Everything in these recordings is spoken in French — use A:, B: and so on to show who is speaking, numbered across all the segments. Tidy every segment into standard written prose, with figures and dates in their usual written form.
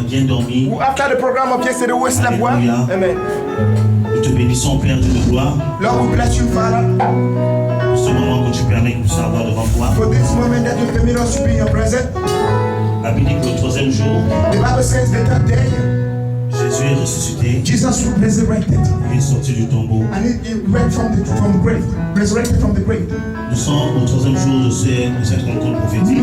A: as bien dormi.
B: Who after the program of yesterday we slept well. Amen.
A: Nous te bénissons, Père Dieu de gloire.
B: Lord, we bless you, Father.
A: Pour ce moment que tu permets que nous puissions avoir devant toi.
B: For this moment that you permit us to be in your presence.
A: La Bible dit que le troisième jour,
B: The Bible says the third day,
A: Jésus est ressuscité.
B: Jesus resurrected.
A: Il est sorti du tombeau.
B: And he went from the grave, resurrected from the grave.
A: Nous sommes au troisième jour de cette rencontre prophétique.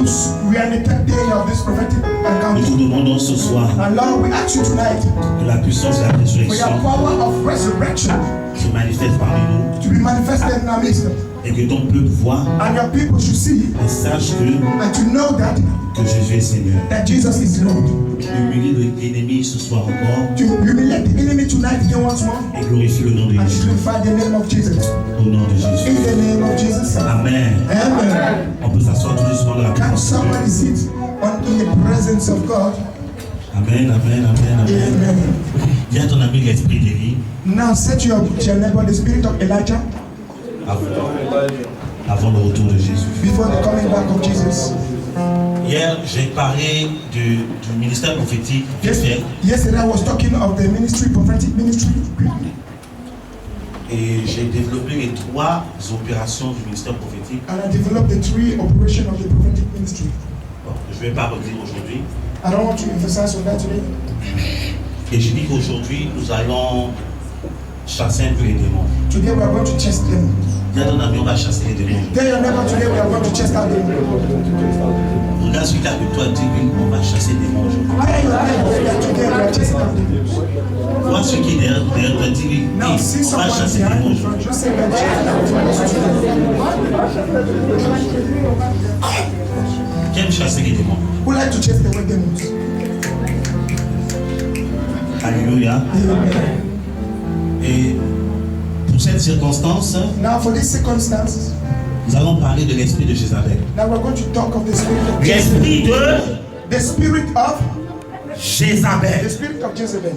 B: We are in the third day of this prophetic
A: Nous
B: encounter.
A: te demandons ce soir
B: And Lord, we ask you tonight
A: que la puissance de la
B: for
A: résurrection
B: your power of resurrection
A: se manifeste parmi nous
B: to be manifested in our midst.
A: et que ton peuple voit
B: And your people should see
A: et sache
B: and to know that
A: Jésus est Seigneur.
B: Jesus is Lord.
A: Humilie l'ennemi ce soir encore
B: To humiliate the enemy tonight again once more
A: et glorifie le nom de
B: and to
A: Jésus.
B: glorify the name of Jesus.
A: Au nom de Jésus.
B: In the name of Jesus.
A: Amen.
B: Amen.
A: On peut s'asseoir tout doucement dans la
B: Can
A: présence de
B: somebody
A: Dieu.
B: sit in the presence of God?
A: Amen, amen, amen, amen.
B: Amen.
A: Dis à ton ami l'esprit d'Élie
B: Now set your neighbor the spirit of Elijah
A: avant le retour de Jésus.
B: before the coming back of Jesus.
A: Hier, j'ai parlé du ministère prophétique vite fait.
B: Yesterday I was talking of the ministry, prophetic ministry.
A: Et j'ai développé les 3 opérations du ministère prophétique.
B: And I developed the 3 operations of the prophetic ministry.
A: Bon, je ne vais pas redire aujourd'hui.
B: I don't want to emphasize on that today.
A: Et j'ai dit qu'aujourd'hui, nous allons chasser un peu les démons.
B: Today we are going to chase them.
A: Dis à ton ami, on va chasser les démons.
B: Tell your neighbor today we are going to chase out them.
A: Regarde celui qui est avec toi, dis-lui, on va chasser les démons aujourd'hui.
B: Tell your neighbor that today we are chasing out them.
A: Vois celui qui est derrière toi, dis-lui,
B: Now see
A: on va
B: someone
A: chasser les
B: behind
A: démons
B: you.
A: aujourd'hui.
B: Just say we are chasing out them.
A: Qui aime chasser les démons?
B: Who like to chase away demons?
A: Alléluia.
B: Amen.
A: Et pour cette circonstance,
B: Now for this circumstance,
A: nous allons parler de l'esprit de Jézabel.
B: now we're going to talk of the spirit of Jezebel.
A: L'esprit de
B: The spirit of
A: Jézabel.
B: the spirit of Jezebel.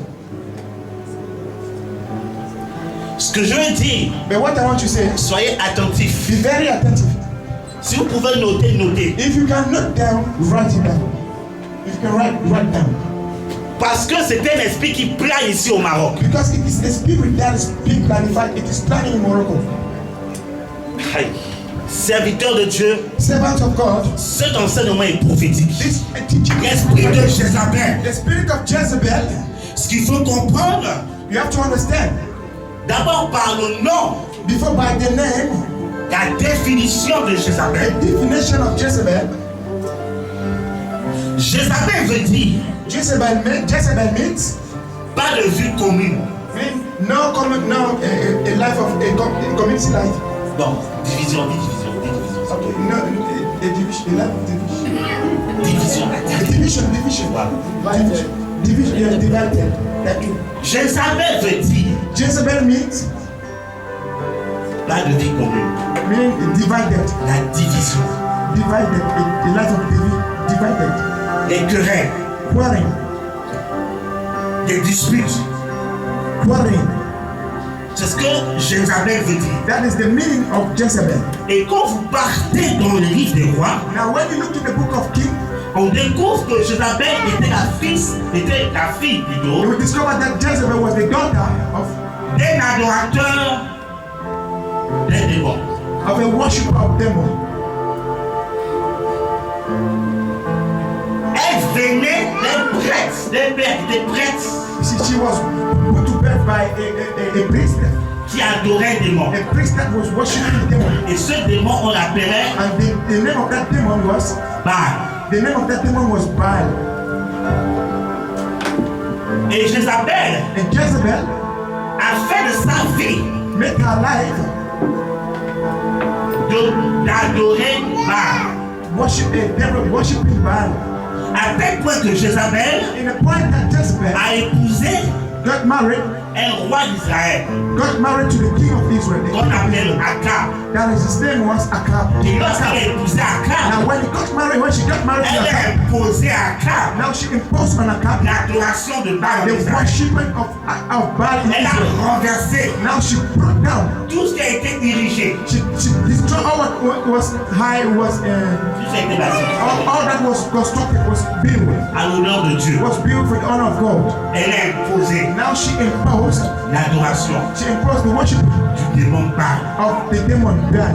A: Ce que je veux dire,
B: But what I want to say,
A: soyez attentifs.
B: be very attentive.
A: Si vous pouvez noter, notez.
B: If you can note down, write it down. If you can write down.
A: Parce que c'est un esprit qui plane ici au Maroc.
B: Because it is a spirit that is being planified. It is planning in Morocco.
A: Aïe. Serviteur de Dieu,
B: Servant of God,
A: cet enseignement est prophétique.
B: this teaching,
A: L'esprit de Jézabel.
B: the spirit of Jezebel,
A: Ce qu'il faut comprendre,
B: you have to understand.
A: d'abord par le nom,
B: Before by the name,
A: la définition de
B: the
A: Jézabel.
B: definition of Jezebel.
A: Jézabel veut dire
B: Jezebel means
A: pas de vie commune.
B: no a life of a community life.
A: Bon, division.
B: Okay, no a division, a life of division.
A: Division.
B: Division.
A: Voilà.
B: Division, yeah, divided. That you.
A: Jézabel veut dire
B: Jezebel means
A: pas de vie commune.
B: divided.
A: La division.
B: Divided, a life of divided.
A: Les querelles,
B: Quarreling.
A: les disputes.
B: Quarreling.
A: C'est ce que Jézabel veut dire.
B: That is the meaning of Jezebel.
A: Et quand vous partez dans le livre des rois,
B: Now when you look in the book of Kings,
A: on découvre que Jézabel était la fille
B: you
A: plutôt,
B: will discover that Jezebel was the daughter
A: d'un adorateur des démons.
B: of a worshipper of demons.
A: Elle venait d'un père qui était prêtre,
B: She was put to birth by a priest.
A: qui adorait un démon.
B: A priest that was worshiping demon.
A: Et ce démon, on l'appelait
B: And the name of that demon was
A: Baal.
B: Baal.
A: Et Jézabel
B: And Jezebel
A: a fait de sa vie
B: made her life
A: d'adorer Baal.
B: worship a devil, worshiping Baal.
A: À tel point que Jézabel
B: In a point that Jezebel
A: a épousé
B: got married
A: un roi d'Israël
B: to the king of Israel.
A: qu'on appelait le Akab.
B: That is his name was Akab.
A: Et lorsqu'elle a épousé Akab,
B: Now when she got married to
A: elle a
B: Akab,
A: imposé à Akab
B: now she imposed on Akab
A: l'adoration de Baal en
B: the
A: Israël.
B: worshipment of Baal in
A: Elle a
B: Israel.
A: renversé
B: Now she brought down,
A: tout ce qui a été dirigé
B: she destroyed what was high was
A: Tout ça a été bâti
B: all that was constructed was built
A: à l'honneur de Dieu.
B: was built for the honor of God.
A: Elle a imposé
B: Now she imposed
A: l'adoration
B: the worship
A: du démon Baal.
B: of the demon Baal.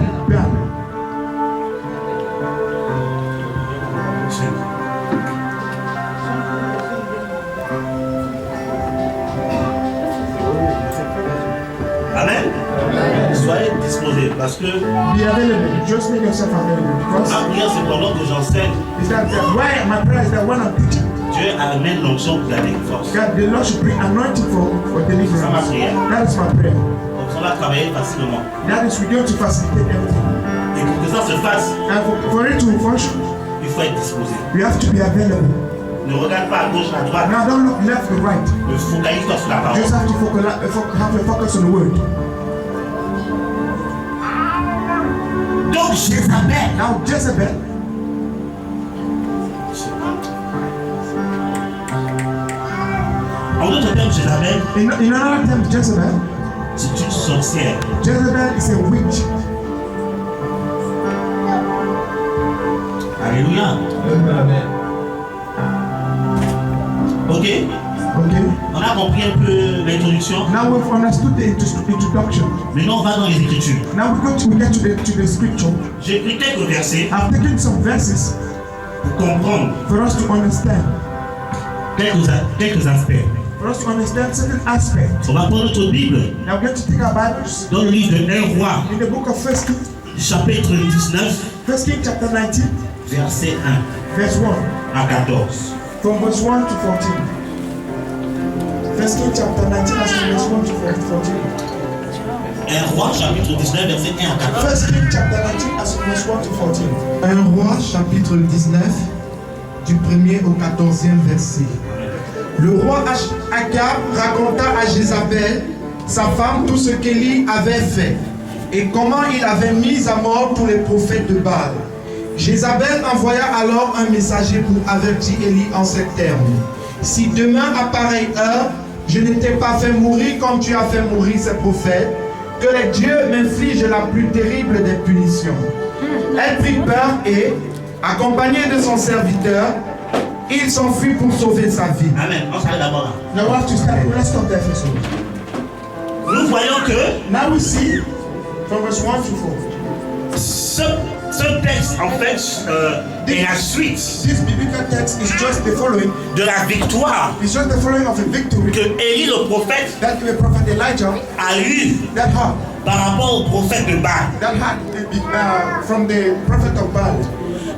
A: Amen. Soyez disposés parce que
B: Be available. Just make yourself available. Because
A: ma prière c'est pendant que j'enseigne,
B: is that why my prayer is that when I'm teaching,
A: Dieu amène l'onction pour la délivrance.
B: God, the Lord should bring anointing for deliverance.
A: C'est ma prière.
B: That is my prayer.
A: Donc ça va travailler facilement.
B: That is we're going to facilitate everything.
A: Et pour que ça se fasse,
B: And for it to function,
A: il faut être disposé.
B: we have to be available.
A: Ne regarde pas à gauche, à droite.
B: Now don't look left or right.
A: Ne focalise-toi sur la parole.
B: Just have to have a focus on the word.
A: Donc Jézabel,
B: Now Jezebel,
A: en d'autres termes, Jézabel,
B: in another term, Jezebel,
A: c'est une sorcière.
B: Jezebel is a witch.
A: Alléluia. Ok,
B: Okay.
A: on a compris un peu l'introduction.
B: Now we've understood the introduction.
A: Maintenant, on va dans les Écritures.
B: Now we get to the scripture.
A: J'ai pris quelques versets
B: I've taken some verses
A: pour comprendre
B: for us to understand.
A: quelques aspects.
B: For us to understand certain aspects.
A: On va prendre notre Bible
B: Now we're going to take our Bibles
A: dans le livre de 1 Roi,
B: in the book of 1 King,
A: chapitre 19,
B: 1 King chapter 19,
A: verset 1
B: verse 1.
A: à 14.
B: From verse 1 to 14. 1 King chapter 19, verse 1 to 14.
A: 1 Roi, chapitre 19, verset 1 à 14.
B: 1 King chapter 19, verse 1 to 14.
C: 1 Roi, chapitre 19, du 1er au 14e verset. Le roi Akab raconta à Jézabel, sa femme, tout ce qu'Élie avait fait et comment il avait mis à mort tous les prophètes de Baal. Jézabel envoya alors un messager pour avertir Élie en ces termes. Si demain à pareille heure, je ne t'ai pas fait mourir comme tu as fait mourir ces prophètes, que les dieux m'infligent la plus terrible des punitions. Elle prit peur et, accompagnée de son serviteur, il s'enfuit pour sauver sa vie.
A: Amen. On s'arrête d'abord là.
B: Now we have to start. Let's stop there first of all.
A: Nous voyons que
B: Now we see from verse 1 to 4.
A: ce texte, en fait, est la suite
B: This biblical text is just the following.
A: de la victoire
B: It's just the following of a victory
A: que Élie, le prophète,
B: that the prophet Elijah
A: a eu
B: that had
A: par rapport au prophète de Baal.
B: from the prophet of Baal.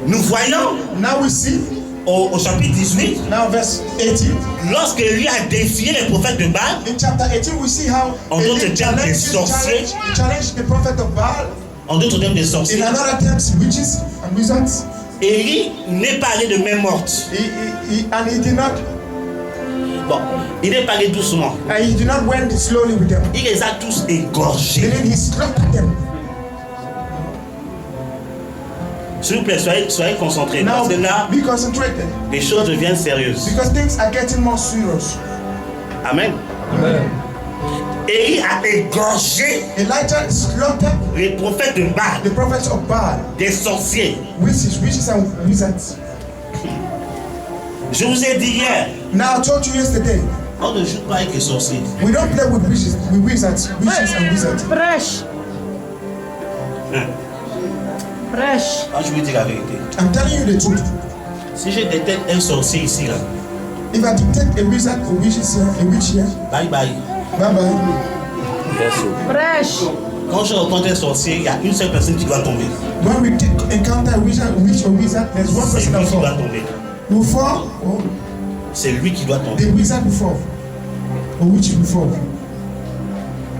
A: Nous voyons
B: Now we see
A: au chapitre 18,
B: now verse 18.
A: lorsque Élie a défié les prophètes de Baal,
B: In chapter 18 we see how
A: En d'autres
B: Eli
A: termes, des sorciers.
B: challenged the prophet of Baal.
A: en d'autres termes des sorciers,
B: In another terms, witches and wizards.
A: Élie n'est pas allé de main morte.
B: And he did not
A: Bon, il n'est pas allé doucement.
B: went slowly with them.
A: Il les a tous
B: And
A: égorgés.
B: then he slaughtered them.
A: S'il vous plaît, soyez concentrés.
B: Now
A: Parce que là,
B: be concentrated
A: les choses deviennent sérieuses.
B: because things are getting more serious.
A: Amen. Élie a égorgé
B: Elijah slaughtered
A: les prophètes de Baal,
B: the prophets of Baal,
A: des sorciers.
B: witches and wizards.
A: Je vous ai dit hier,
B: Now I told you yesterday,
A: on ne joue pas avec les sorciers.
B: we don't play with witches and wizards.
D: Prêche. Prêche.
A: Quand je vous dis la vérité,
B: I'm telling you the truth.
A: si je détecte un sorcier ici, là,
B: If I detect a wizard or a witch here,
A: bye bye.
B: bye bye.
D: Prêche.
A: Quand je rencontre un sorcier, il y a une seule personne qui doit tomber.
B: When we encounter a witch or wizard, there's one
A: C'est
B: person
A: lui
B: that
A: qui doit
B: fall.
A: tomber.
B: Who fall? Or
A: C'est lui qui doit tomber.
B: the wizard will fall. Or witch will fall.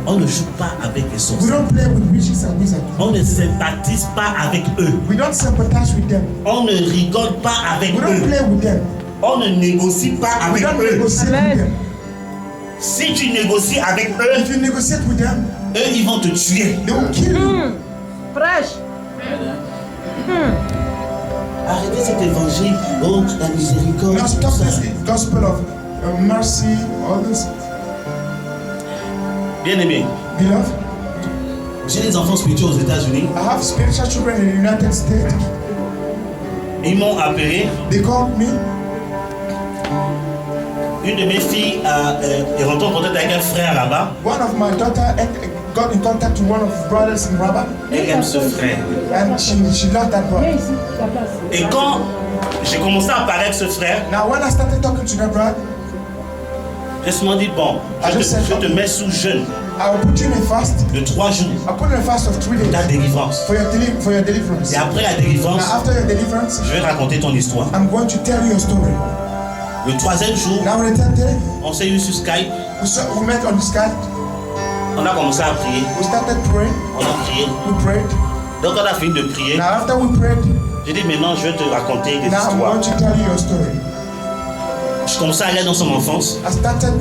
A: On ne joue pas avec les
B: We
A: sorciers.
B: don't play with witches and wizards.
A: On ne sympathise pas avec eux.
B: We don't sympathize with them.
A: On ne rigole pas avec
B: We don't
A: eux.
B: play with them.
A: On ne négocie pas
B: We
A: avec
B: don't
A: eux.
B: negotiate
D: Amen.
B: with them.
A: Si tu négocies avec eux,
B: If you negotiate with them,
A: eux ils vont te tuer.
B: they will kill you.
D: Prêche.
A: Arrêtez cet évangile. Oh, la miséricorde.
B: Now stop
A: tout ça.
B: this gospel of mercy, all this.
A: Bien aimé,
B: Beloved,
A: J'ai des enfants spirituels aux États-Unis.
B: I have spiritual children in the United States.
A: Ils m'ont appelé.
B: They called me.
A: Une de mes filles est rentrée en contact avec un frère là-bas.
B: One of my daughter got in contact with one of his brothers in Rabat.
A: Elle aime ce frère.
B: And she loved that brother.
A: Et quand j'ai commencé à parler avec ce frère,
B: Now when I started talking to that brother,
A: je me suis dit, bon, je te mets sous jeûne
B: I will put you in a fast.
A: de 3 jours,
B: I put you in a fast of 3 days
A: ta délivrance.
B: for your deliverance.
A: Et après la délivrance,
B: Now after your deliverance,
A: je vais raconter ton histoire.
B: I'm going to tell you your story.
A: Le 3e jour,
B: Now on the 10th day,
A: on s'est eu sur Skype,
B: we met on the Skype.
A: on a commencé à prier,
B: We started praying.
A: on a prié.
B: We prayed.
A: Donc on a fini de prier.
B: Now after we prayed,
A: J'ai dit maintenant je vais te raconter des
B: now I'm
A: histoires.
B: going to tell you your story.
A: Je commençais à aller dans son enfance.
B: I started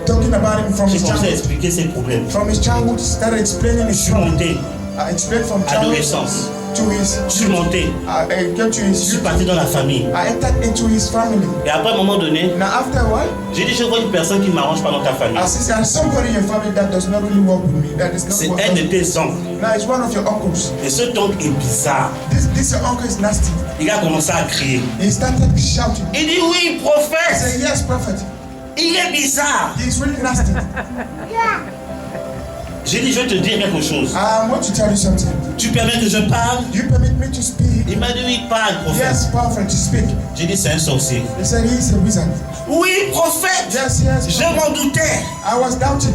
B: talking about him from
A: J'ai
B: his
A: commencé à
B: childhood.
A: expliquer ses problèmes.
B: From his childhood, started explaining
A: Je
B: his
A: suis
B: problem.
A: monté,
B: I explained from childhood
A: adolescence.
B: to his.
A: Je suis monté,
B: I came to
A: je
B: his
A: suis
B: youth.
A: parti dans la famille.
B: I entered into his family.
A: Et après, à un moment donné,
B: Now after a while,
A: j'ai dit, je vois une personne qui ne m'arrange pas dans ta famille.
B: I see there's somebody in your family that does not really work with me. That is
A: C'est
B: not
A: un de
B: work.
A: tes oncles.
B: Now it's one of your uncles.
A: Et ce oncle est bizarre.
B: This your uncle is nasty.
A: Il a commencé à crier.
B: He started shouting.
A: Il dit, oui,
B: I
A: prophète,
B: said, yes, prophet.
A: il est bizarre.
B: He's really nasty.
A: J'ai dit, je vais te dire quelque chose.
B: I want to tell you something.
A: Tu permets que je parle?
B: Do you permit me to speak?
A: Il m'a dit, oui, parle, prophète.
B: Yes, prophet, to speak.
A: J'ai dit, c'est un sorcier.
B: He said he's a wizard.
A: Oui, prophète,
B: Yes, yes.
A: je m'en doutais.
B: I was doubting.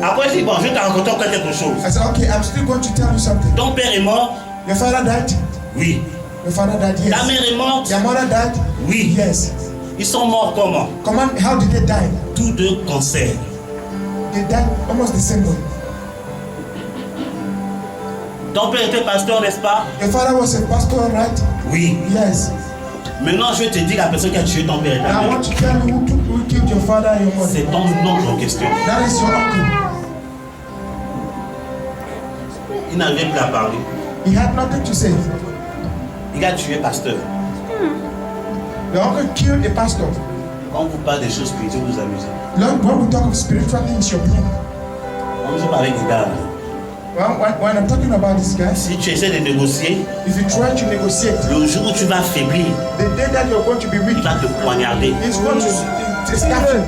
A: Après, j'ai dit, bon, je vais te raconter encore quelque chose.
B: I said, okay, I'm still going to tell you something.
A: Ton père est mort?
B: Your father died?
A: Oui.
B: Your father died,
A: Ta
B: yes.
A: mère est morte?
B: Your mother died?
A: Oui.
B: Yes.
A: Ils sont morts comment?
B: Comment, how did they die?
A: Tous deux cancer.
B: They died almost the same way.
A: Ton père était pasteur, n'est-ce pas?
B: Your father was a pastor, right?
A: Oui.
B: Yes.
A: Maintenant, je vais te dire la personne qui a tué ton père et ta
B: Now I
A: mère.
B: want to tell you who killed your father and your mother.
A: C'est ton oncle en question.
B: That is your uncle.
A: Il n'arrivait plus à parler.
B: He had nothing to say.
A: Il a tué pasteur.
B: Your uncle killed a pastor.
A: Quand on vous parle des choses spirituelles, vous vous amusez.
B: Lord, when we talk of spiritual things, you're playing.
A: On je parle avec des gars.
B: When I'm talking about this guy,
A: Si tu essaies de négocier,
B: if you try to negotiate,
A: le jour où tu vas affaiblir,
B: the day that you're going to be weak,
A: il va te poignarder.
B: he's going to stab you.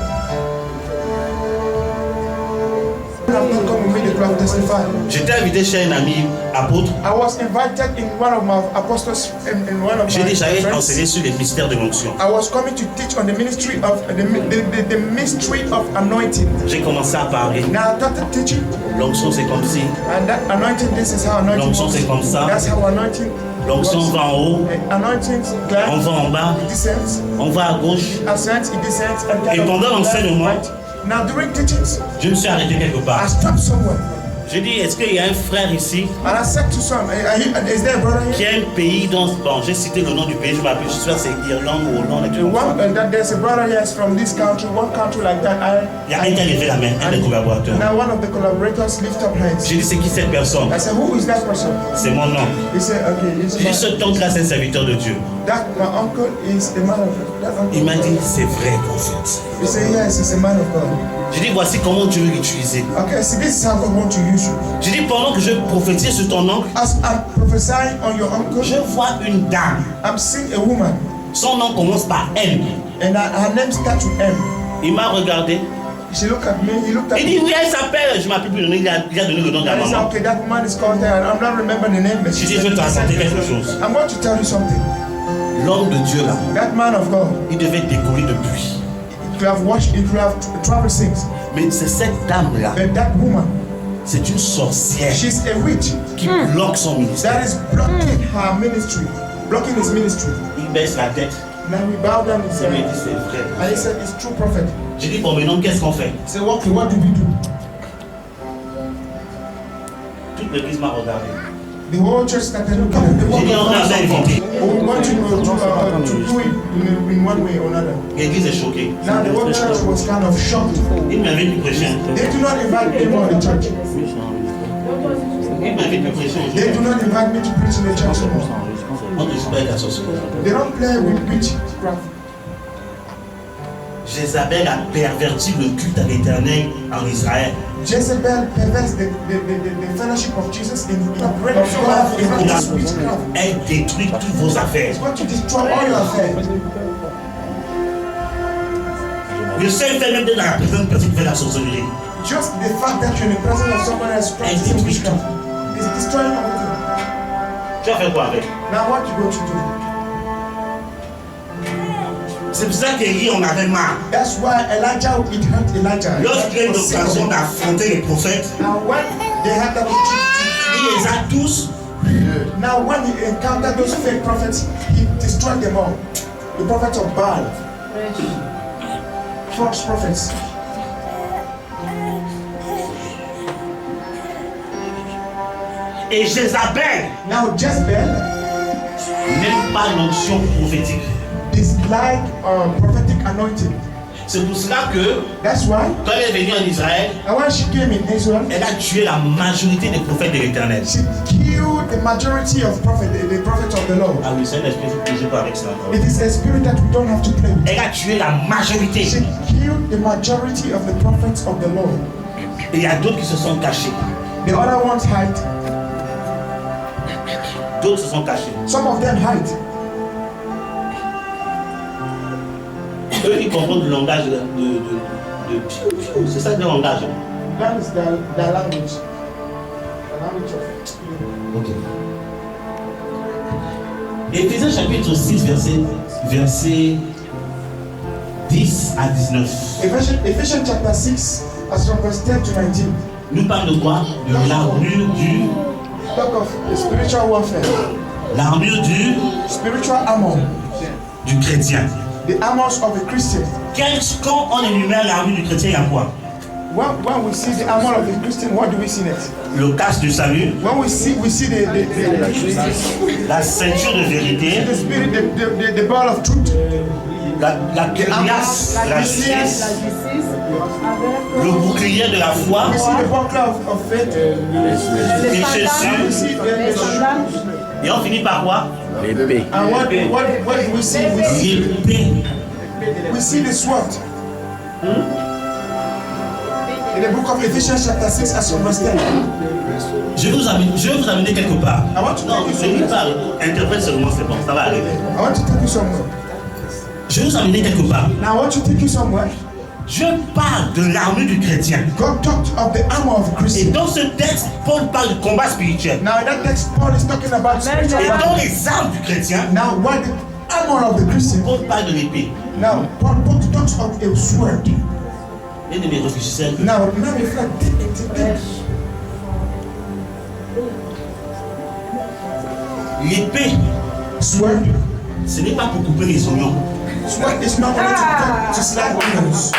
B: I'm not coming with the to testify.
A: J'étais invité chez un ami apôtre.
B: I was invited in one of my apostles in one of
A: J'ai
B: my
A: dit, j'allais
B: friends.
A: enseigner sur les mystères de l'onction.
B: I was coming to teach on the ministry of the mystery of anointing.
A: J'ai commencé à parler.
B: Now I started teaching,
A: L'onction, c'est comme si.
B: and that anointing, this is how anointing
A: L'onction, c'est comme ça.
B: That's how anointing
A: L'onction
B: works.
A: va en haut,
B: Anointing
A: on
B: climbs,
A: va en bas,
B: it descends,
A: on va à gauche.
B: ascends, it descends, and
A: Et pendant l'enseignement,
B: right. Now during teachings,
A: Je me suis arrêté quelque
B: I
A: part.
B: stopped somewhere,
A: J'ai dit, est-ce qu'il y a un frère ici
B: and I said to some, is there a brother here?
A: qui a un pays dont. Bon, j'ai cité le nom du pays, je m'appelle, je suis sûr que c'est Irlande ou Hollande.
B: The one that there's a brother here is from this country, one country like that.
A: Il y a un qui a levé la main, un des collaborateurs.
B: Now one of the collaborators lift up hands.
A: J'ai dit, c'est qui cette personne?
B: I said, who is that person?
A: C'est mon nom.
B: He said, okay, it's
A: J'ai dit, ce oncle-là, c'est un serviteur de Dieu.
B: that my uncle is a man of that uncle.
A: Il m'a dit, c'est vrai, prophète.
B: He said, yes, he's a man of God.
A: J'ai dit, voici comment Dieu veut l'utiliser.
B: Okay, see, this is how God wants to use you.
A: J'ai dit, pendant que je prophétise sur ton oncle,
B: As I'm prophesying on your uncle,
A: je vois une dame.
B: I'm seeing a woman,
A: Son nom commence par M.
B: and her name starts with M.
A: Il m'a regardé.
B: She looked at me, he looked at
A: Il
B: me.
A: dit, oui, elle s'appelle. Je ne m'appelle plus le nom, il a donné le nom de la
B: And he said,
A: maman.
B: okay, that woman is called there. I'm not remembering the name, but
A: J'ai
B: she
A: dit, je vais te
B: said,
A: raconter quelque chose.
B: I'm going to tell you something.
A: L'homme de Dieu, là,
B: That man of God,
A: il devait décoller depuis.
B: he could have watched, he could have traveled since.
A: Mais c'est cette dame-là,
B: But that woman,
A: c'est une sorcière
B: she's a witch
A: qui bloque son ministère.
B: that is blocking her ministry, blocking his ministry.
A: Il baisse la tête.
B: Now we bow down his
A: Il me
B: head.
A: dit, c'est vrai.
B: And he said, it's true, prophet.
A: J'ai dit, bon, maintenant, qu'est-ce qu'on fait?
B: He said, okay, what do we do?
A: Toute l'église m'a regardé.
B: The whole church started looking at the
A: J'ai dit, on
B: woman.
A: a invité.
B: We want to do it in one way or another.
A: L'église est choquée.
B: Now the whole church was kind of shocked.
A: Il m'invite plus prêcher.
B: They do not invite me anymore in the church.
A: Il m'invite plus prêcher
B: They
A: aujourd'hui.
B: do not invite me to preach in the church anymore.
A: On ne joue pas avec la sorcellerie.
B: They don't play with witchcraft.
A: Jézabel a perverti le culte à l'Éternel en Israël.
B: Jezebel perverts the fellowship of Jesus in bread of God in practice witchcraft.
A: Elle détruit toutes vos affaires.
B: It's going to destroy all your affairs.
A: Le seul fait même d'être dans la présence de personne qui fait la sorcellerie.
B: Just the fact that you're in the presence of someone else practicing witchcraft is destroying everything.
A: Tu vas faire quoi avec?
B: Now what you going to do?
A: C'est pour ça qu'Élie en avait marre.
B: That's why Elijah, it hurt Elijah.
A: Lorsqu'il a eu l'occasion d'affronter les prophètes,
B: Now when they had that opportunity,
A: il les a tous.
B: now when he encountered those fake prophets, he destroyed them all. The prophets of Baal, false prophets.
A: Et Jézabel
B: Now Jezebel
A: n'aime pas l'onction prophétique.
B: dislike prophetic anointing.
A: C'est pour cela que
B: That's why,
A: quand elle est venue en Israël,
B: and when she came in Israel,
A: elle a tué la majorité des prophètes de l'Éternel.
B: she killed the majority of the prophets of the Lord.
A: Ah oui, c'est un esprit que je ne joue pas avec ça encore.
B: It is a spirit that we don't have to play with.
A: Elle a tué la majorité.
B: She killed the majority of the prophets of the Lord.
A: Et il y a d'autres qui se sont cachés.
B: The other ones hide.
A: D'autres se sont cachés.
B: Some of them hide.
A: Eux, ils comprennent le langage de piou, piou. C'est ça le langage.
B: That is their language. The language of.
A: Ok. Éphésiens chapitre 6, verset 10 à 19.
B: Ephesians chapter 6, as from verse 10 to 19.
A: Nous parle de quoi? De l'armure
B: Talk of the spiritual warfare. Spiritual armor.
A: du chrétien.
B: The armors of a Christian.
A: Quand on énumère l'armure du chrétien, il y a quoi?
B: When we see the armor of the Christian, what do we see next?
A: Le casque du salut,
B: When we see
A: la ceinture de vérité,
B: the spirit, the ball of truth,
A: la cuirasse, la justice, le bouclier de la foi,
B: we see the buckler of faith,
A: les
B: we
A: chaussures,
B: see
A: et on finit par quoi?
E: L'épée.
B: and what do we see?
A: L'épée.
B: We see the sword. In the book of Ephesians chapter 6, as from verse 10.
A: Je vais vous amener quelque part.
B: I want to
A: Non,
B: take
A: je
B: you
A: ne
B: somewhere.
A: pas interprète seulement, c'est bon, ça va arriver.
B: I want to take you somewhere.
A: Je vais vous amener quelque part.
B: Now I want to take you somewhere.
A: Je parle de l'armure du chrétien.
B: God talked of the armor of a
A: Et
B: Christian.
A: dans ce texte, Paul parle du combat spirituel.
B: Now in that text, Paul is talking about spiritual
A: Et
B: warfare.
A: dans les armes du chrétien,
B: Now what the armor of the Christian?
A: Paul parle de l'épée.
B: Now Paul talks of a sword.
A: Et de mes réfléchisseurs.
B: Now reflect it.
A: L'épée,
B: Sword.
A: ce n'est pas pour couper les oignons.
B: Sword is not only to cut, to slice onions.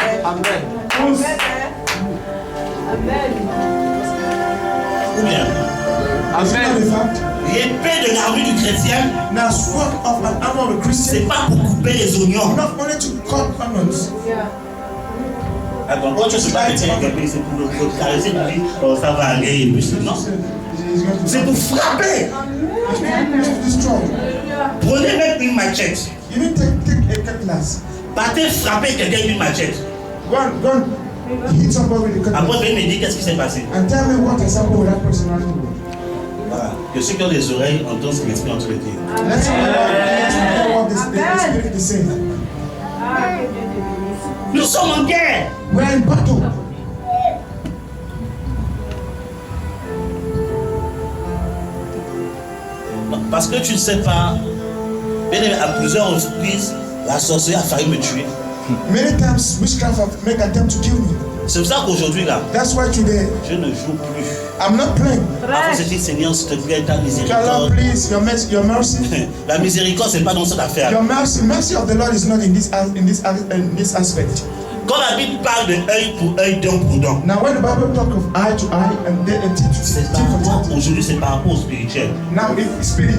A: Ou bien,
B: Is it not the fact?
A: l'épée de l'armure du chrétien,
B: Now sword of an armor of a Christian,
A: c'est pas pour couper les oignons.
B: not only to cut onions.
A: Attends, quand tu se bats avec quelqu'un, c'est pour le caresser, tu dis, oh, ça va aller, monsieur. Non, c'est pour frapper.
B: It's strong.
A: Prenez même une machette.
B: Even take a cutlass.
A: Partez frapper quelqu'un avec une machette.
B: Go and hit somebody with a cutlass.
A: Après, venez me dire qu'est-ce qui s'est passé.
B: And tell me what example that person has to do.
A: Voilà. Que ceux qui ont des oreilles entendent ce que l'esprit en train de dire.
B: Let's hear what the Spirit is saying.
A: Nous sommes en guerre.
B: We're in battle.
A: Parce que tu ne sais pas, bien aimé, à plusieurs reprises, la sorcière a failli me tuer.
B: Many times witchcraft have make attempt to kill me.
A: C'est pour ça qu'aujourd'hui, là,
B: That's why today
A: je ne joue plus.
B: I'm not playing.
A: Parfois, c'est dit, Seigneur, s'il te plaît, ta
B: God,
A: miséricorde.
B: please, your mercy.
A: La miséricorde, c'est pas dans cette affaire.
B: Your mercy of the Lord is not in this aspect.
A: Quand la Bible parle de œil pour œil, dent pour dent,
B: Now, when the Bible talk of eye to eye and teeth to
A: c'est
B: teeth
A: par
B: for
A: rapport,
B: teeth,
A: aujourd'hui, c'est par rapport au spirituel.
B: now it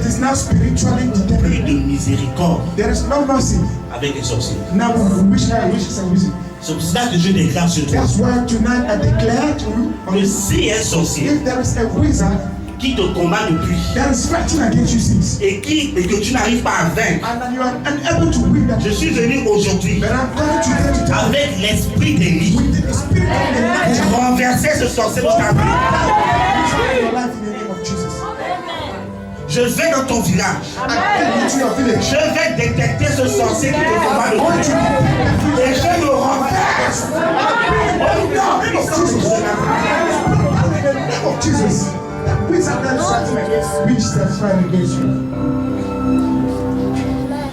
B: is now spiritually
A: Plus
B: determined.
A: de miséricorde
B: There is no mercy.
A: avec les sorciers.
B: Now we wish and wizard.
A: C'est pour ça que je déclare sur toi
B: That's why tonight I declare to you,
A: que si un sorcier
B: if there is a wizard
A: qui te combat depuis
B: that is fighting against you since,
A: et que tu n'arrives pas à vaincre.
B: and that you are unable to win that.
A: Je suis venu aujourd'hui
B: But I'm going to tell you
A: avec l'esprit d'Élie
B: with the spirit of the night.
A: pour renverser ce sorcier dans ta vie.
B: Your life in the name of Jesus.
A: Je vais dans ton village.
B: I take you to your village.
A: Je vais détecter ce sorcier qui te combat depuis. Et je le renverse. Oh non,
B: In the name of Jesus. That wizard that is fighting against, which is fighting against you.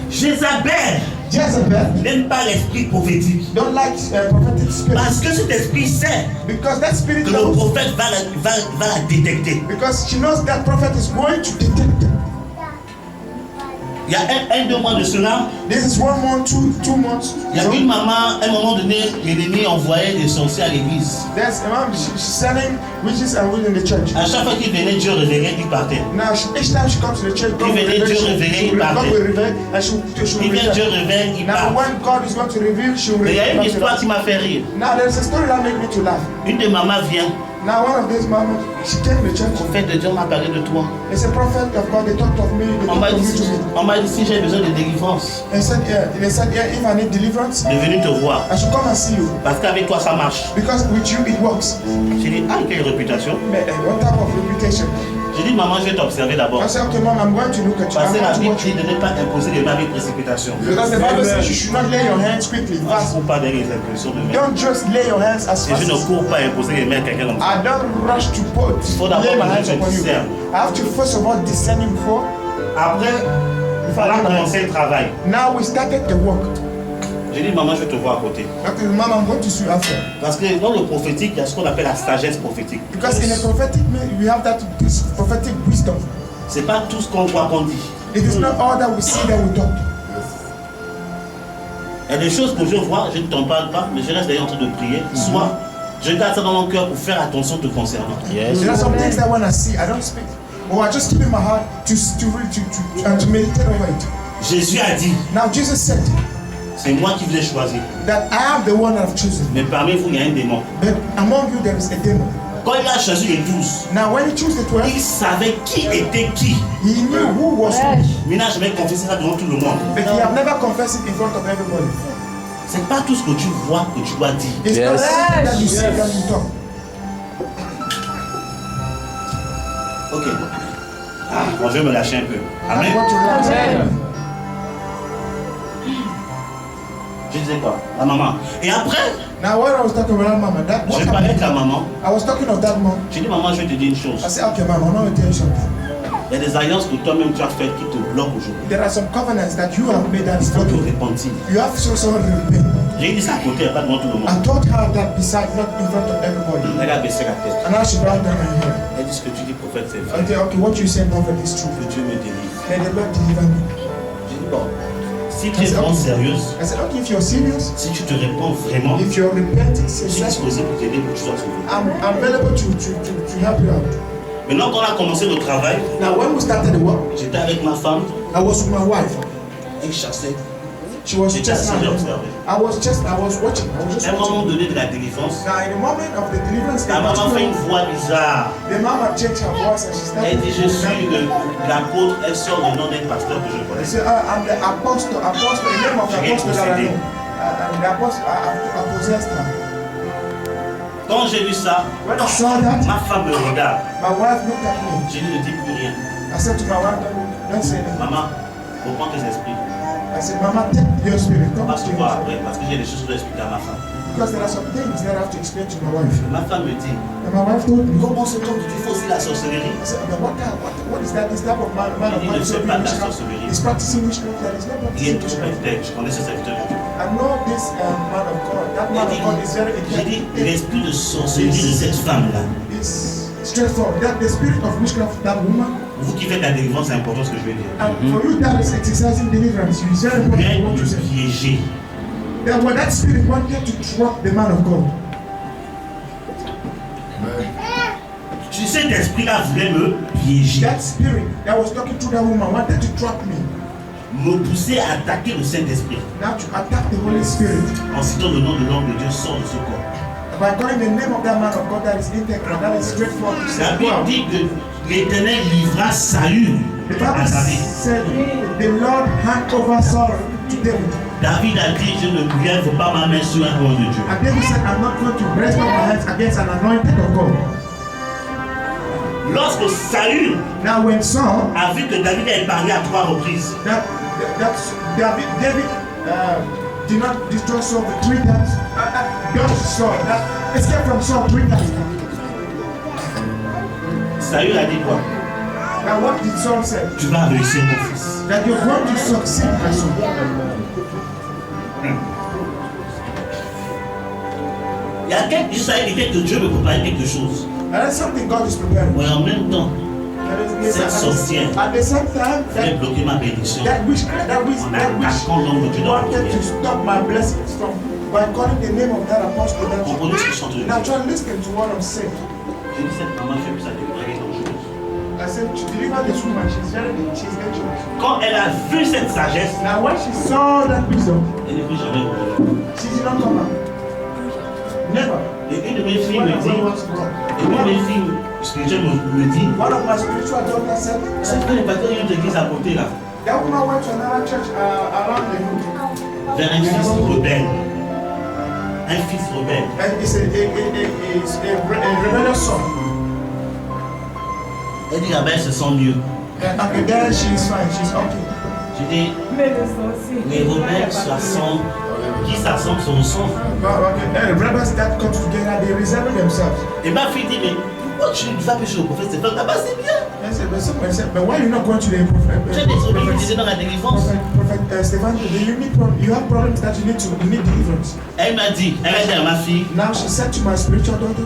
A: Jézabel
B: Jezebel
A: n'aime pas l'esprit prophétique.
B: don't like prophetic spirit
A: Parce que cet esprit sait
B: because that spirit
A: que le
B: knows,
A: prophète va la détecter.
B: because she knows that prophet is going to detect them.
A: Il y a 2 mois de cela,
B: This is 1 month, two months.
A: il y a
B: So,
A: une maman, à un moment donné, l'ennemi envoyait des sorciers à l'église.
B: there's a mom, she's selling witches and witches in the church.
A: À chaque fois qu'il venait, Dieu révélait, il partait.
B: Now, each time she comes to the church, God will
A: venait,
B: reveal,
A: Dieu
B: she
A: révélait, il
B: will God
A: partait.
B: will reveal, and she
A: Il
B: will
A: vient, Dieu
B: reveal.
A: révèle, il
B: Now,
A: part.
B: when God is going to reveal, she will
A: Mais il y a une
B: reveal.
A: histoire qui m'a fait rire.
B: Now, there's a story that made me to laugh.
A: Une de mamas vient,
B: Now, one of these mamas, she came to the church.
A: au fait de Dieu m'a parlé de toi.
B: It's a prophet of God. They talked of me. They
A: On m'a
B: talked of
A: dit,
B: me to me.
A: on m'a dit si j'ai besoin de délivrance,
B: They said, yeah, if I need deliverance,
A: de venir te voir.
B: I should come and see you.
A: Parce qu'avec toi, ça marche.
B: Because with you, it works.
A: J'ai dit, ah, quelle réputation.
B: But, what type of reputation?
A: J'ai dit, maman, je vais t'observer d'abord.
B: I said, okay, mom, I'm going to look at you.
A: Parce
B: I'm
A: que la
B: going to
A: Bible
B: watch
A: dit
B: you.
A: de ne pas imposer les mains avec précipitation.
B: Because the Bible says you should not lay your hands quickly,
A: Moi, je ne
B: fast.
A: cours pas derrière les impressions de mains.
B: Don't just lay your hands as
A: Et
B: fast.
A: je ne cours pas à imposer les mains à quelqu'un comme ça.
B: I don't rush to put
A: Faut d'abord
B: lay my
A: que
B: hands
A: je
B: upon you.
A: discerne.
B: I have to first of all discern him before.
A: Après, il fallait commencer le travail.
B: Now we started the work.
A: J'ai dit, maman, je vais te voir à côté.
B: Okay, mom, I'm going to see you after.
A: Parce que dans le prophétique, il y a ce qu'on appelle la sagesse prophétique.
B: Because in a prophetic, we have that this prophetic wisdom.
A: C'est pas tout ce qu'on voit qu'on dit.
B: It is not all that we see that we talk.
A: Il y a des choses que je vois, je ne t'en parle pas, mais je reste d'ailleurs en train de prier. Soit je garde ça dans mon cœur pour faire attention te concernant.
B: There are some things that when I see, I don't speak. Or I just keep in my heart to meditate over it.
A: Jésus a dit,
B: Now Jesus said
A: c'est moi qui vous ai choisi.
B: that I am the one that I've chosen.
A: Mais parmi vous, il y a un démon.
B: But among you there is a demon.
A: Quand il a choisi les 12,
B: Now when he chose the 12,
A: il savait qui était qui.
B: he knew who was who.
A: Maintenant, je vais confesser ça devant tout le monde.
B: But he have never confessed it in front of everybody.
A: C'est pas tout ce que tu vois que tu dois dire.
B: It's not everything that you see that you talk.
A: Ok. Ah, bon, je vais me lâcher un peu.
B: I'm
A: Amen.
B: going to relax.
A: Je disais quoi? La maman. Et après,
B: Now when I was talking about mama, that what
A: je parlais avec la
B: happened?
A: maman.
B: I was talking of that mom.
A: J'ai dit, maman, je vais te dire une
B: I
A: chose.
B: said, okay, mama, I'm not going to tell you something.
A: Il y a des alliances que toi-même tu as faites qui te bloquent aujourd'hui.
B: There are some covenants that you have made that
A: Il
B: is
A: faut te
B: broken.
A: repentir.
B: You have to show repent.
A: J'ai dit ça à côté, pas devant tout le
B: I
A: monde.
B: told her that beside, not in front of everybody.
A: Elle a baissé la tête.
B: And now she bowed down her head.
A: Elle dit ce que tu dis, prophète, c'est vrai.
B: I said, okay, what you say, prophet, is true.
A: Que Dieu me délivre.
B: May the Lord deliver me.
A: J'ai dit, bon, si tu es vraiment sérieuse,
B: I said, okay, if you're serious,
A: si tu te réponds vraiment,
B: if you're repenting,
A: je suis
B: sincerely,
A: disposé pour t'aider pour que tu sois sauvé.
B: I'm available to help you out.
A: Maintenant qu'on a commencé le travail,
B: Now, when we started the work,
A: j'étais avec ma femme,
B: I was with my wife.
A: elle chassait.
B: She was
A: J'étais
B: just
A: assis, j'observais.
B: I was watching. I was just
A: À un
B: watching.
A: moment donné de la délivrance,
B: Now, in the moment of the deliverance,
A: la maman fait une voix bizarre.
B: the mama changed her voice and she started.
A: Elle dit, je suis l'apôtre, elle sort le nom d'un pasteur que je
B: She
A: connais.
B: said, I'm the apostle, the name of the
A: J'ai
B: apostle that I
A: possédé.
B: know. And the apostle, I possessed her.
A: Quand j'ai vu ça,
B: When I saw that,
A: ma femme me regarde.
B: my wife looked at me.
A: Je ne dis plus rien.
B: I said to my wife, don't say that.
A: Maman, reprends tes esprits.
B: I said, Mama, take your spirit.
A: On
B: Come
A: va
B: to
A: se
B: me.
A: voir après parce que j'ai des choses à expliquer à ma femme.
B: Because there are some things that I have to explain to my wife.
A: Ma femme me dit,
B: And my wife told me,
A: comment c'est toi que tu fais aussi la sorcellerie?
B: I said, but what is that? This type of man of
A: Il ne
B: God
A: fait
B: is
A: pas de la
B: witchcraft.
A: sorcellerie.
B: He's practicing witchcraft. That is not
A: Il est
B: practicing
A: tout
B: witchcraft.
A: intègre, je connais ce serviteur de Dieu.
B: I know this man of God. That man of God is very
A: J'ai dit,
B: intelligent.
A: l'esprit de sorcellerie de cette femme-là,
B: It's straightforward. That the spirit of witchcraft, that woman,
A: vous qui faites la délivrance, c'est important ce que je vais dire.
B: and for you that is exercising deliverance, you is very important
A: Viens
B: what you
A: nous
B: say.
A: piéger.
B: That when that spirit wanted to trap the man of God,
A: Tu sais, cet esprit-là voulait me piéger,
B: that spirit that was talking to that woman wanted to trap me.
A: me pousser à attaquer le Saint-Esprit.
B: Now to attack the Holy Spirit.
A: En citant le nom de l'homme de Dieu sort de ce corps.
B: By calling the name of that man of God that is integral, that is straightforward to
A: La
B: say,
A: Bible
B: wow.
A: dit que l'Éternel livra Saül
B: The
A: à
B: Bible
A: David.
B: said the Lord hand over Saul to David.
A: David a dit, je ne viendrai pas ma main sur un roi de Dieu.
B: And David said, I'm not going to raise up my hands against an anointed of God.
A: Lorsque Saül
B: Now when Saul,
A: a vu que David a épargné à 3 reprises,
B: David did not destroy Saul 3 times. Escape from Saul 3 times.
A: Saül a dit quoi?
B: Now what did Saul say?
A: Tu vas réussir mon fils.
B: That you're going to succeed, my son.
A: Il y a que Dieu me prépare quelque chose.
B: And that's something God is preparing.
A: Mais en même temps, cette sorcière
B: At the same time,
A: voulait bloquer ma bénédiction.
B: that witch wanted to stop my blessings from by calling the name of that apostle. That
A: Comprenez ce que je suis en train de
B: now
A: dire.
B: try to listen to what I'm saying.
A: J'ai dit cette maman fait plus à déclarer dangereuse.
B: I said to deliver this woman, she's dangerous.
A: Quand elle a vu cette sagesse,
B: Now when she saw that wisdom,
A: elle n'est plus jamais revenue.
B: she did not come back. Never.
A: Et une de mes filles me dit, spirituelles me dit,
B: One of my spiritual daughters said,
A: c'est vrai, le pasteur, il y a une église à côté là,
B: that woman went to another church around the room.
A: vers un fils rebelle. Un fils rebelle.
B: And it's a rebellious son.
A: Elle dit là-bas, elle se sent mieux.
B: And there she is fine, she's okay.
A: J'ai dit, les rebelles s'assemblent. Qui s'assemblent se ressemblent.
B: Okay. Rebels that come together, they resemble themselves.
A: Et ma fille dit, mais pourquoi tu vas pécher au prophète Stéphane? Là-bas, c'est bien.
B: I said, but why are you not going to the prophet?
A: J'ai des trucs qui disaient dans la délivrance.
B: Prophet Stephen, you have problems that you need deliverance.
A: Elle m'a dit à ma fille,
B: Now she said to my spiritual daughter,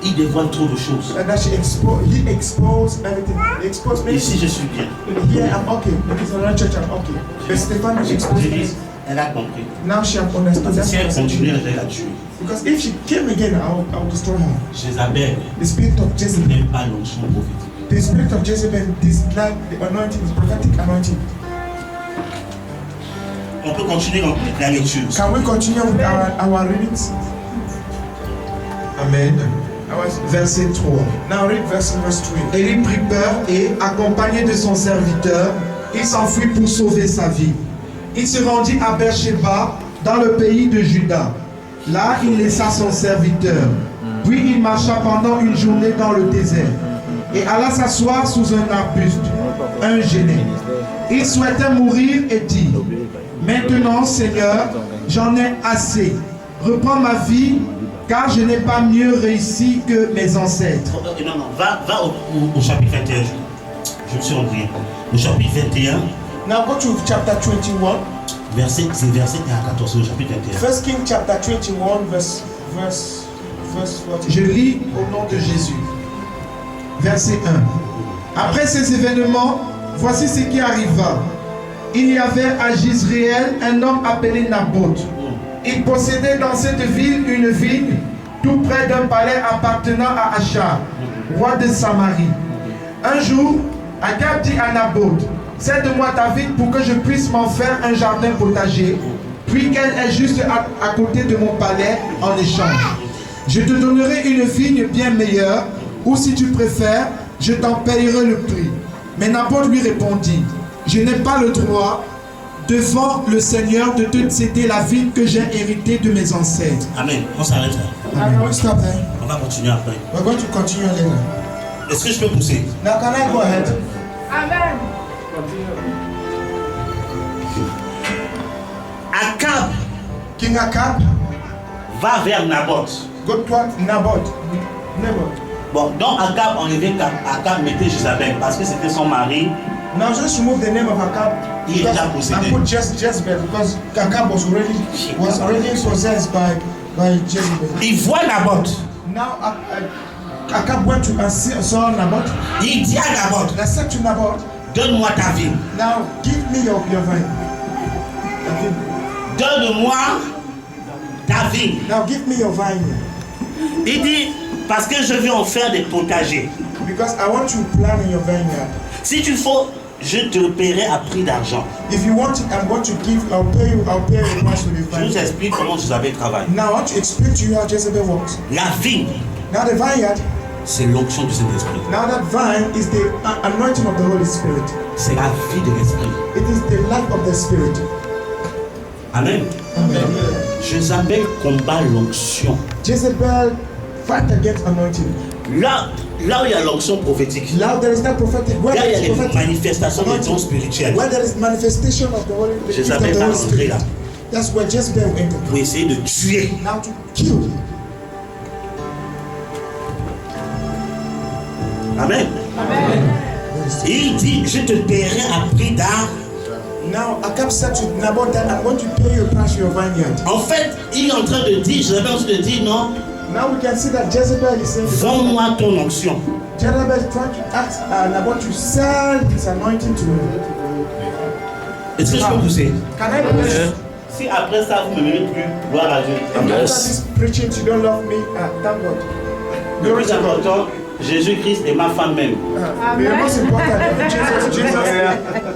A: il dévoile trop de choses.
B: and that he exposed everything. He exposed me.
A: Ici, je suis bien.
B: Here I'm okay. Because in another church I'm okay. But Stephen exposed
A: J'ai
B: me.
A: dit, elle a compris.
B: Now she have understood.
A: Si elle
B: That's
A: continue, elle va la tuer.
B: because if she came again, I'll destroy her.
A: Jézabel
B: The spirit of Jezebel.
A: n'aime pas l'onction prophétique.
B: The spirit of Jezebel dislike the anointing, the prophetic anointing.
A: On peut continuer dans la lecture.
B: Can we continue with our readings?
C: Amen. Verset 3.
B: Now read verse 3.
C: Élie prit peur et, accompagné de son serviteur, il s'enfuit pour sauver sa vie. Il se rendit à Beersheba, dans le pays de Juda. Là, il laissa son serviteur. Puis il marcha pendant une journée dans le désert et alla s'asseoir sous un arbuste, un genêt. Il souhaitait mourir et dit, « Maintenant, Seigneur, j'en ai assez. Reprends ma vie, car je n'ai pas mieux réussi que mes ancêtres. »
A: Non, va au chapitre 21. Je me suis embrouillé. Au chapitre 21,
B: Now go to chapter 21.
A: c'est verset 1 à 14, le chapitre 21.
B: First King chapter 21, verse 14.
C: Je lis au nom de Jésus. Verset 1. Après ces événements, voici ce qui arriva. Il y avait à Jezréel un homme appelé Naboth. Il possédait dans cette ville une vigne, tout près d'un palais appartenant à Achab, roi de Samarie. Un jour, Akab dit à Naboth, « Cède-moi ta vigne pour que je puisse m'en faire un jardin potager, puis qu'elle est juste à côté de mon palais en échange. Je te donnerai une vigne bien meilleure, ou si tu préfères, je t'en payerai le prix. » Mais Naboth lui répondit, « Je n'ai pas le droit devant le Seigneur de te céder la vigne que j'ai héritée de mes ancêtres. »
A: Amen. On s'arrête là.
B: And we stop there.
A: On va continuer après.
B: We're going to continue later.
A: Est-ce que je peux pousser?
B: Now can I go ahead?
D: Amen.
A: Akab
B: King Akab,
A: va vers Naboth.
B: go to Naboth. Naboth.
A: Bon, donc Akab enlevait Akab mettait Jézabel parce que c'était son mari.
B: Now just remove the name of Akab
A: Il est déjà possédé.
B: and put Jezebel because Akab was already possessed by Jezebel.
A: Il voit Naboth.
B: Now Akab went to and saw Naboth.
A: Il dit à Naboth,
B: I said to Naboth,
A: donne-moi ta vigne.
B: now give me your vine. Okay.
A: Donne-moi ta vigne.
B: Now give me your vine.
A: Il dit, parce que je vais en faire des potagers.
B: Because I want to plant in your vineyard.
A: Si tu faut je te le paierai à prix d'argent.
B: If you want it, I'm going to give, I'll pay you a price for the
A: Je vous
B: vineyard.
A: explique comment Jézabel travaille.
B: Now I want to explain to you how Jezebel works.
A: La vigne,
B: Now the vineyard,
A: c'est l'onction du Saint-Esprit.
B: now that vine is the anointing of the Holy Spirit.
A: C'est la vie de l'Esprit.
B: It is the life of the Spirit.
A: Amen.
B: Amen.
A: Jézabel combat l'onction.
B: Jezebel fight against anointing.
A: Là où il y a l'onction prophétique,
B: Now there is that prophetic. Where
A: là il y a
B: there is
A: les
B: prophetic
A: manifestations des dons spirituels.
B: where there is manifestation of the Holy the gift of
A: Jezabel
B: the
A: va
B: Holy
A: rentrer là
B: Spirit. That's where Jezebel will enter.
A: pour essayer de tuer.
B: Now to kill.
A: Amen. Et il dit, je te paierai à prix d'art.
B: Now Akab said to Naboth that I'm going to pay you a price for your vineyard.
A: En fait, il est en train de dire, Jézabel est en train de dire, non,
B: Now we can see that Jezebel is saying
A: vends-moi ton onction.
B: Jezebel is trying to ask Naboth to sell his anointing to him.
A: Est-ce que je peux pousser?
B: Can I push?
A: Si après ça, vous ne m'aimez plus, gloire à Dieu.
B: After this preaching, you don't love me. Thank God.
A: Le plus important, Jésus-Christ est ma femme même.
B: The most important,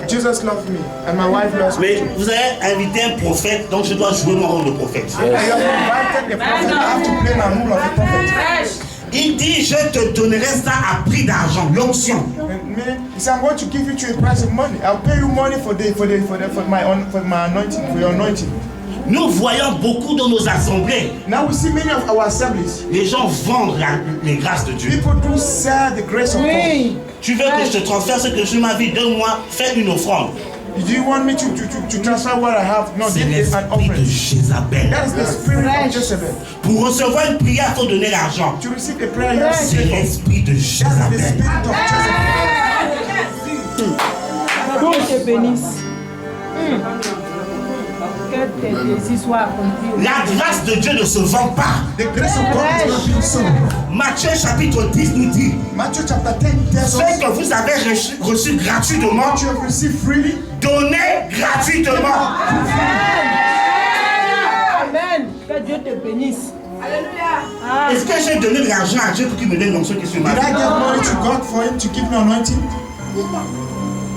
B: Jesus loved me, and my wife loves me.
A: Mais vous avez invité un prophète, donc je dois jouer mon rôle de prophète.
B: I have invited the prophet. I have to play my role of a prophet.
A: Il dit, je te donnerai ça à prix d'argent, l'onction.
B: Meaning, he said, I'm going to give you to a price of money. I'll pay you money for my anointing, for your anointing.
A: Nous voyons beaucoup dans nos assemblées,
B: Now we see many of our assemblies.
A: les gens vendent les grâces de Dieu.
B: People do sell the grace of God.
D: Oui.
A: Tu veux que je te transfère ce que je m'as vu 2 mois, fais une offrande.
B: Do you want me to transfer what I have? No,
A: C'est
B: this is an
A: l'esprit de
B: offering.
A: Jézabel.
B: That is the spirit of Jezebel.
A: Pour recevoir une prière, il faut donner l'argent.
B: To receive a prayer, you have to
A: C'est
B: pay.
A: l'esprit de
B: That is the
A: Jézabel.
B: spirit of Jezebel.
D: Dieu te bénisse. Que tes désirs soient accomplis.
A: La grâce de Dieu ne se vend pas.
B: The grace of God is not being sold.
A: Matthieu chapitre 10 nous dit,
B: Matthew chapter 10 tells
A: ce
B: us
A: que vous avez reçu gratuitement,
B: what you have received freely,
A: donnez gratuitement.
D: Amen. Que Dieu te bénisse. Alléluia.
A: Est-ce que j'ai donné de l'argent à Dieu pour qu'il me donne l'onction qui est sur ma
B: did I
A: vie?
B: get money to God for him to give me anointing?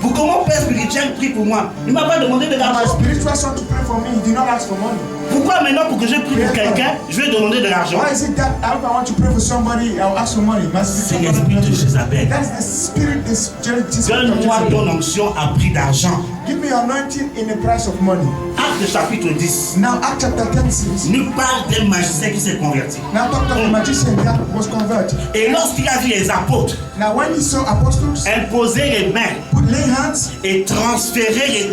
A: Pour que mon père spirituel prie pour moi, il ne m'a pas demandé de
B: My
A: l'argent.
B: spiritual son to pray for me, he did not ask for money.
A: Pourquoi maintenant pour que je prie pour quelqu'un, je vais demander de l'argent?
B: Why is it that if I want to pray for somebody, I'll ask for money? My
A: C'est
B: spiritual
A: l'esprit de
B: son.
A: Jézabel.
B: That is the spirit, this spirit of
A: Donne-moi
B: Jezebel.
A: ton onction à prix d'argent.
B: Give me anointing in the price of money.
A: Acte chapitre 10
B: Now, Acts chapter 10
A: nous parle d'un magicien qui s'est converti.
B: Now, talk of the magician that was converted.
A: Et lorsqu'il a vu les apôtres
B: Now, when he saw apostles
A: imposer les mains
B: put lay hands
A: et transférer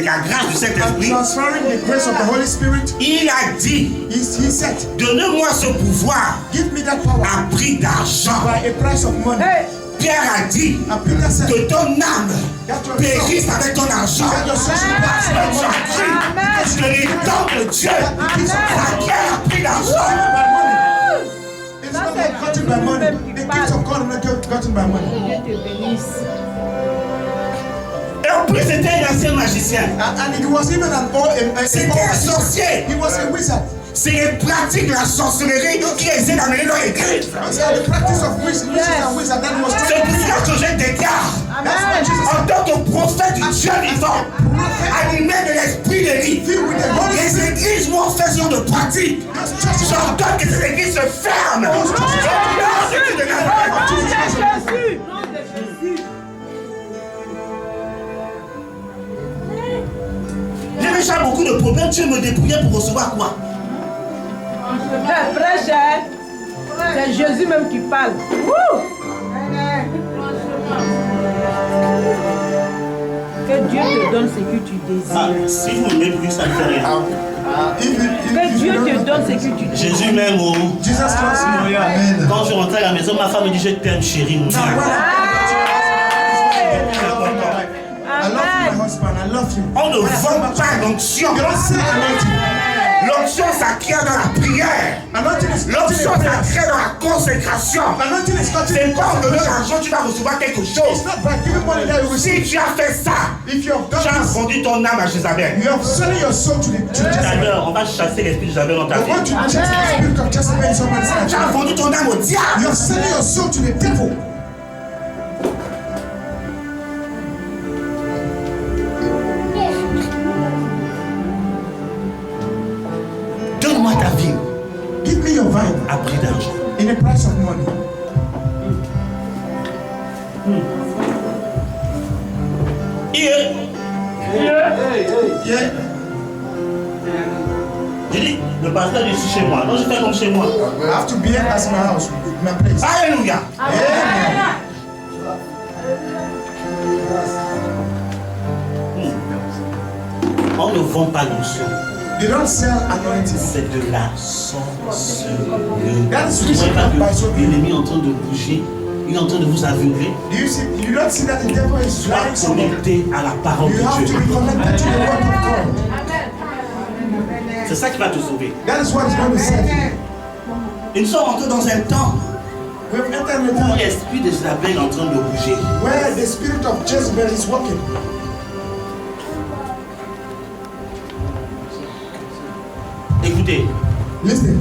A: la grâce du
B: and
A: Saint-Esprit,
B: transferring the grace of the Holy Spirit,
A: il a dit,
B: he said,
A: donnez-moi ce pouvoir
B: give me that power
A: à prix d'argent.
B: by a price of money.
D: Hey.
A: Pierre a dit,
B: And Peter said,
A: que ton âme
B: that your soul,
A: périsse avec ton argent.
B: that your soul should pass by
A: Tu
B: money.
A: as cru que les dons de Dieu s'acquièrent à prix d'argent.
B: By money. It's not like gotten by money. The gifts of God are not gotten by money.
D: Dieu te bénisse.
A: Et en plus, c'était un ancien magicien.
B: And it was even an old,
A: C'était un sorcier.
B: he was a wizard.
A: C'est les pratiques de la sorcellerie qui essaient d'amener dans l'église.
B: So the practice of witches and wizards that was
A: C'est
B: trying
A: pour ça que je déclare,
B: That's why Jesus
A: en tant que prophète du Dieu vivant, animé de l'esprit de vie,
B: filled with the Holy
A: les
B: Spirit.
A: églises vont faire ce genre de pratique.
B: Those churches
A: J'ordonne que ces églises se ferment. Au nom de Jésus de Nazareth.
D: Jésus.
A: J'ai déjà beaucoup de problèmes. Tu me débrouiller pour recevoir quoi?
D: Prêche, hein? C'est Jésus même qui parle. Wouh! Que Dieu te donne ce que tu
A: Ah,
D: désires.
A: si vous ne m'aimez plus, ça ne fait rien.
D: Que Dieu te donne ce que tu désires.
A: Jésus m'aime. Oh.
B: Jesus loves me. Amen.
A: Quand je rentrais à la maison, ma femme me dit je t'aime chérie. Mon
B: Now, when
A: frère.
B: I love my husband. I love you.
A: On ne vend pas l'onction.
B: You don't say anointing.
A: L'onction s'acquiert dans la prière.
B: Anointing is
A: L'onction s'acquiert dans la consécration.
B: Anointing is gotten
A: C'est
B: in
A: pas en donnant
B: consecration.
A: l'argent tu vas recevoir quelque
B: It's
A: chose.
B: not by giving money that you receive.
A: Si tu as fait ça,
B: If you have
A: tu
B: done
A: as
B: this,
A: vendu ton âme à Jézabel.
B: you have sold your soul to Jezebel.
A: D'ailleurs, on va chasser l'esprit de Jézabel dans ta
B: You want
A: vie.
B: to chase the spirit of Jezebel in someone's
A: Tu as
B: life.
A: vendu ton âme au
B: You
A: diable.
B: have sold your soul to the devil.
A: Yeah. J'ai dit, le pasteur est ici chez moi. Donc je fais comme chez moi.
B: I have to be as my house, my place.
A: Alléluia.
B: Amen.
A: On ne vend pas l'onction.
B: They don't sell anointing.
A: C'est de la sorcellerie.
B: That's
A: Vous ne voyez pas
B: by
A: que
B: so
A: l'ennemi est en train de bouger. Il est en train de vous aveugler.
B: Do you see? You don't see that the devil is
A: Sois
B: trying something.
A: connecté à la parole
B: You
A: de
B: have to
A: Dieu.
B: be connected to the word of God.
A: C'est ça qui va te sauver.
B: That is what is going to save you.
A: Et nous sommes entrés dans un temps
B: We've entered
A: où
B: the time
A: l'esprit de Isabelle est en train de bouger.
B: where the spirit of Jezebel is working.
A: Écoutez,
B: Listen,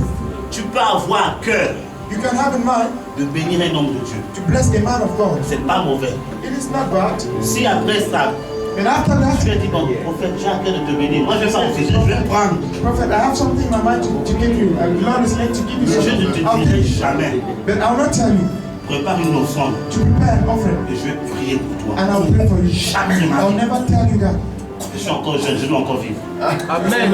A: tu peux avoir à cœur
B: you can have in mind
A: de bénir un homme de Dieu.
B: to bless a man of God.
A: C'est pas mauvais.
B: It is not bad.
A: Si après ça,
B: And after
A: tu
B: that,
A: as dit, bon, prophète, j'ai à cœur de te bénir. Moi, je vais pas refuser, je vais le prendre.
B: Prophet, I have something in my mind to give you. And the Lord is led to give you
A: Mais je ne
B: something.
A: te
B: I'll
A: dirai
B: give you.
A: jamais.
B: But I will not tell you
A: Prépare une offrande
B: to prepare an offering.
A: et je vais prier pour toi.
B: And I will pray for you.
A: Jamais de ma
B: I will
A: vie.
B: never tell you that.
A: Je suis encore jeune, je dois encore vivre.
C: Amen.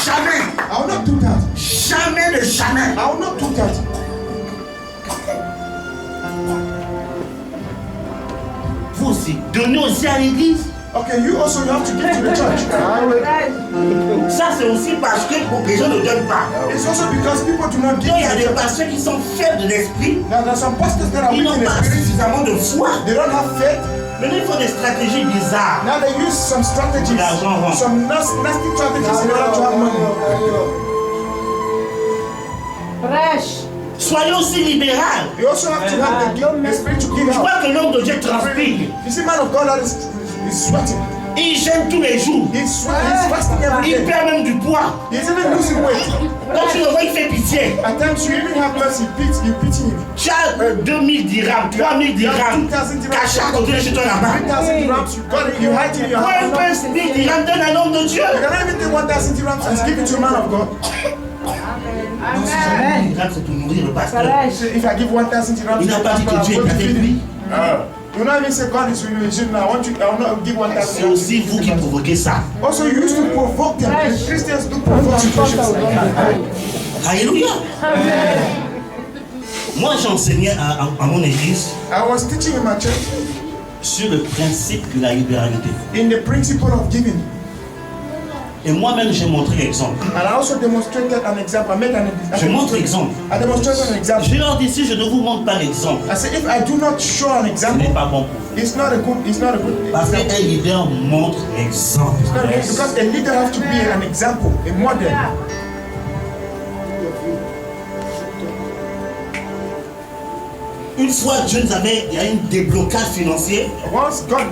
A: Jamais,
B: I will not do that.
A: jamais de jamais.
B: I will not do that.
A: Vous aussi, donnez aussi à l'église.
B: Okay, you also have to give to the church.
A: Ça, c'est aussi parce que les gens ne donnent pas.
B: It's also because people do not give
A: Donc, il y a
B: to
A: des
B: the church.
A: pasteurs qui sont faibles de l'esprit.
B: Now, there are some pastors that are
A: Ils
B: weak
A: n'ont
B: in the
A: pas
B: spirit.
A: suffisamment de foi.
B: They don't have faith.
A: Maintenant, il faut des stratégies bizarres.
B: Now they use some strategies,
A: L'argent rentre.
B: some nasty strategies in order to have money.
D: Prêche.
A: Soyez aussi libéral.
B: You also have to have the spirit to give
A: Je
B: out.
A: vois que l'homme de Dieu transpire.
B: You see, man of God that is sweating.
A: Il gêne tous les jours.
B: He's sweating. He's fasting every
A: Il
B: day.
A: perd même du poids.
B: He's even losing weight.
A: Quand tu le vois, il fait pitié.
B: At times you even have mercy. You pity him.
A: Tu as 2000 dirhams, 3000 dirhams.
B: 2,000 dirhams.
A: Caché à côté de chez toi là-bas.
B: 3,000 dirhams. You got it. You hide it in your
A: Moi, un
B: house.
A: peu 1000 dirhams donne un homme de Dieu.
B: You cannot even take 1,000 dirhams and give it to a man of God.
D: Amen.
A: Dirhams, c'est pour nourrir le pasteur.
D: Prêche.
B: So if I give 1,000 dirhams,
A: Il n'a pas dit que Dieu est avec lui.
B: You know, even say God is with you. You should not. I will not give 1,000
A: C'est
B: dirhams.
A: aussi vous qui provoquez ça.
B: Also, you used to provoke them. The Christians do provoke situations.
A: Alléluia. Moi, j'enseignais à mon église
B: I was teaching in my church
A: sur le principe de la libéralité.
B: in the principle of giving.
A: Et moi-même, j'ai montré l'exemple.
B: And I also demonstrated an example. I made an
A: Je montre l'exemple.
B: I demonstrated an example.
A: Je leur dis, si je ne vous montre pas l'exemple,
B: I said, if I do not show an
A: ce n'est
B: example,
A: pas bon pour vous.
B: it's not a good
A: Parce
B: example.
A: qu'un leader montre l'exemple.
B: It's not a good, because a leader has to be an example, a model.
A: Une fois, Dieu nous avait, il y a eu un déblocage financier.
B: Once God,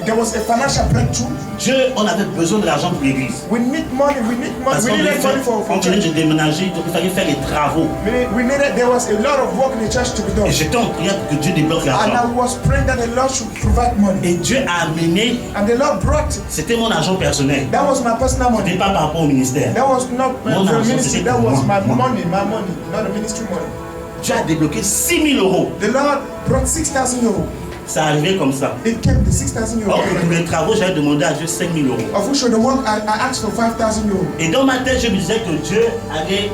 B: there was a financial breakthrough.
A: Dieu, on avait besoin de l'argent pour l'église.
B: We need money. We need money.
A: Parce
B: We
A: qu'on
B: needed money for
A: venait
B: church.
A: de déménager, donc il fallait faire les travaux.
B: We needed. There was a lot of work in the church to be done.
A: Et j'étais en prière pour que Dieu débloque
B: And I
A: l'argent.
B: was praying that the Lord should provide money.
A: Et Dieu a amené,
B: And the Lord brought it.
A: c'était mon argent personnel.
B: That was my personal
A: Ce n'était
B: money.
A: pas par rapport au ministère.
B: That was not
A: Mon
B: the
A: argent,
B: ministry.
A: c'était
B: That
A: pour
B: was
A: moi.
B: my money, not the ministry money.
A: Dieu a débloqué 6 000 euros.
B: The Lord brought 6,000 euros.
A: Ça arrivait comme ça.
B: It came to 6,000 euros.
A: Or, pour les travaux, j'avais demandé à Dieu 5 000 euros.
B: Of which the work I asked for 5,000 euros.
A: Et dans ma tête, je me disais que Dieu allait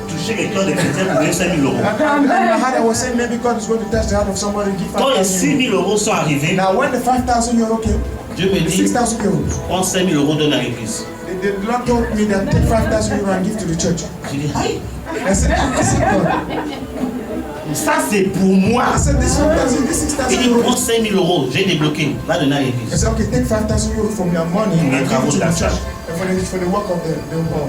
A: toucher les cœurs des chrétiens pour donner 5 000 euros.
B: And in my heart, I was saying maybe God is going to touch the heart of somebody and give
A: Quand les
B: 5,000
A: 6
B: euros.
A: 000 euros sont arrivés,
B: Now, when the 5,000 euros came,
A: Dieu me
B: the
A: dit,
B: 6,000 euros,
A: prends 5 000 euros, donne à l'église.
B: the Lord told me that take 5,000 euros and give to the church.
A: J'ai dit, aïe,
B: I said, God.
A: ça c'est pour moi.
B: I said, this 5,000, this
A: Il
B: 6,000
A: dit, prends
B: euros.
A: 5 000 euros, j'ai débloqué, va donner à
B: I
A: l'église.
B: said, okay, take 5,000 euros from your money and give it to the church and for the work of the hall.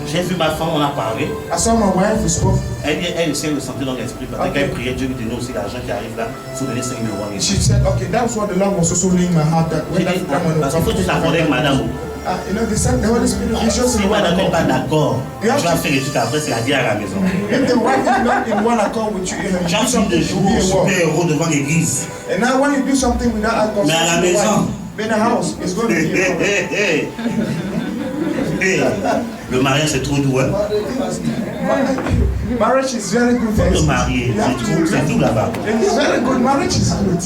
A: J'ai vu ma femme, on a parlé.
B: I saw my wife, we spoke.
A: Elle aussi, elle le sentait dans l'esprit. Parce qu'elle priait, Dieu lui donnait aussi l'argent qui arrive là. Il faut donner 5 000 euros à l'église.
B: She said, okay, that's what the Lord was also laying in my heart that when
A: J'ai
B: that
A: dit,
B: time when
A: parce qu'il faut que tu t'accordes avec madame.
B: you know, the Holy Spirit is just
A: Si
B: in one
A: madame n'est pas
B: accord.
A: d'accord, tu vas faire l'étude après, c'est la guerre à la maison.
B: If the wife is not in one accord with you, you
A: J'ai
B: do
A: envie
B: something
A: de
B: to
A: jouer au
B: be a war.
A: super-héros devant l'église.
B: And now when you do something without accord,
A: Mais à la maison.
B: in the house, it's going to be a problem.
A: Le mariage c'est trop doux, hein?
B: Marriage is very good.
A: Faut te marier, c'est tout là-bas.
B: It's very good. Marriage is good.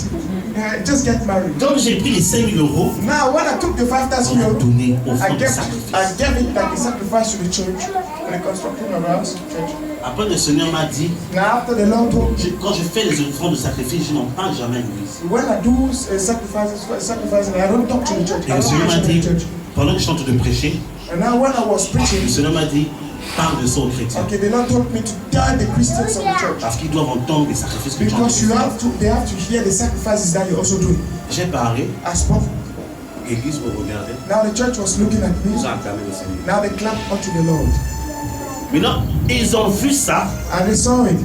B: Just get married.
A: Donc j'ai pris les 5 000 euros.
B: Now, when I took the 5,000
A: On a
B: euros,
A: donné au fond
B: I
A: de
B: gave
A: sacrifice.
B: it like a sacrifice to the church, for the construction of our house, church.
A: Après, le Seigneur m'a dit,
B: Now, after the Lord told me,
A: quand je fais les offrandes de sacrifice, je n'en parle jamais à l'église.
B: when I do sacrifices, I don't talk to the church.
A: Et
B: I
A: le
B: don't
A: Seigneur m'a
B: mention
A: dit,
B: the church.
A: pendant que je suis en train de prêcher,
B: And now, when I was
A: le
B: preaching,
A: Seigneur m'a dit, parle de ça aux chrétiens.
B: okay, the Lord told me to tell the Christians of the church.
A: Parce qu'ils doivent entendre les sacrifices que tu as
B: Because
A: fait.
B: they have to hear the sacrifices that you're also doing.
A: J'ai parlé,
B: I spoke.
A: l'église me regardait,
B: Now the church was looking at me.
A: ils ont acclamé le Seigneur.
B: Now they clapped unto the Lord.
A: Maintenant, ils ont vu ça.
B: And they saw it.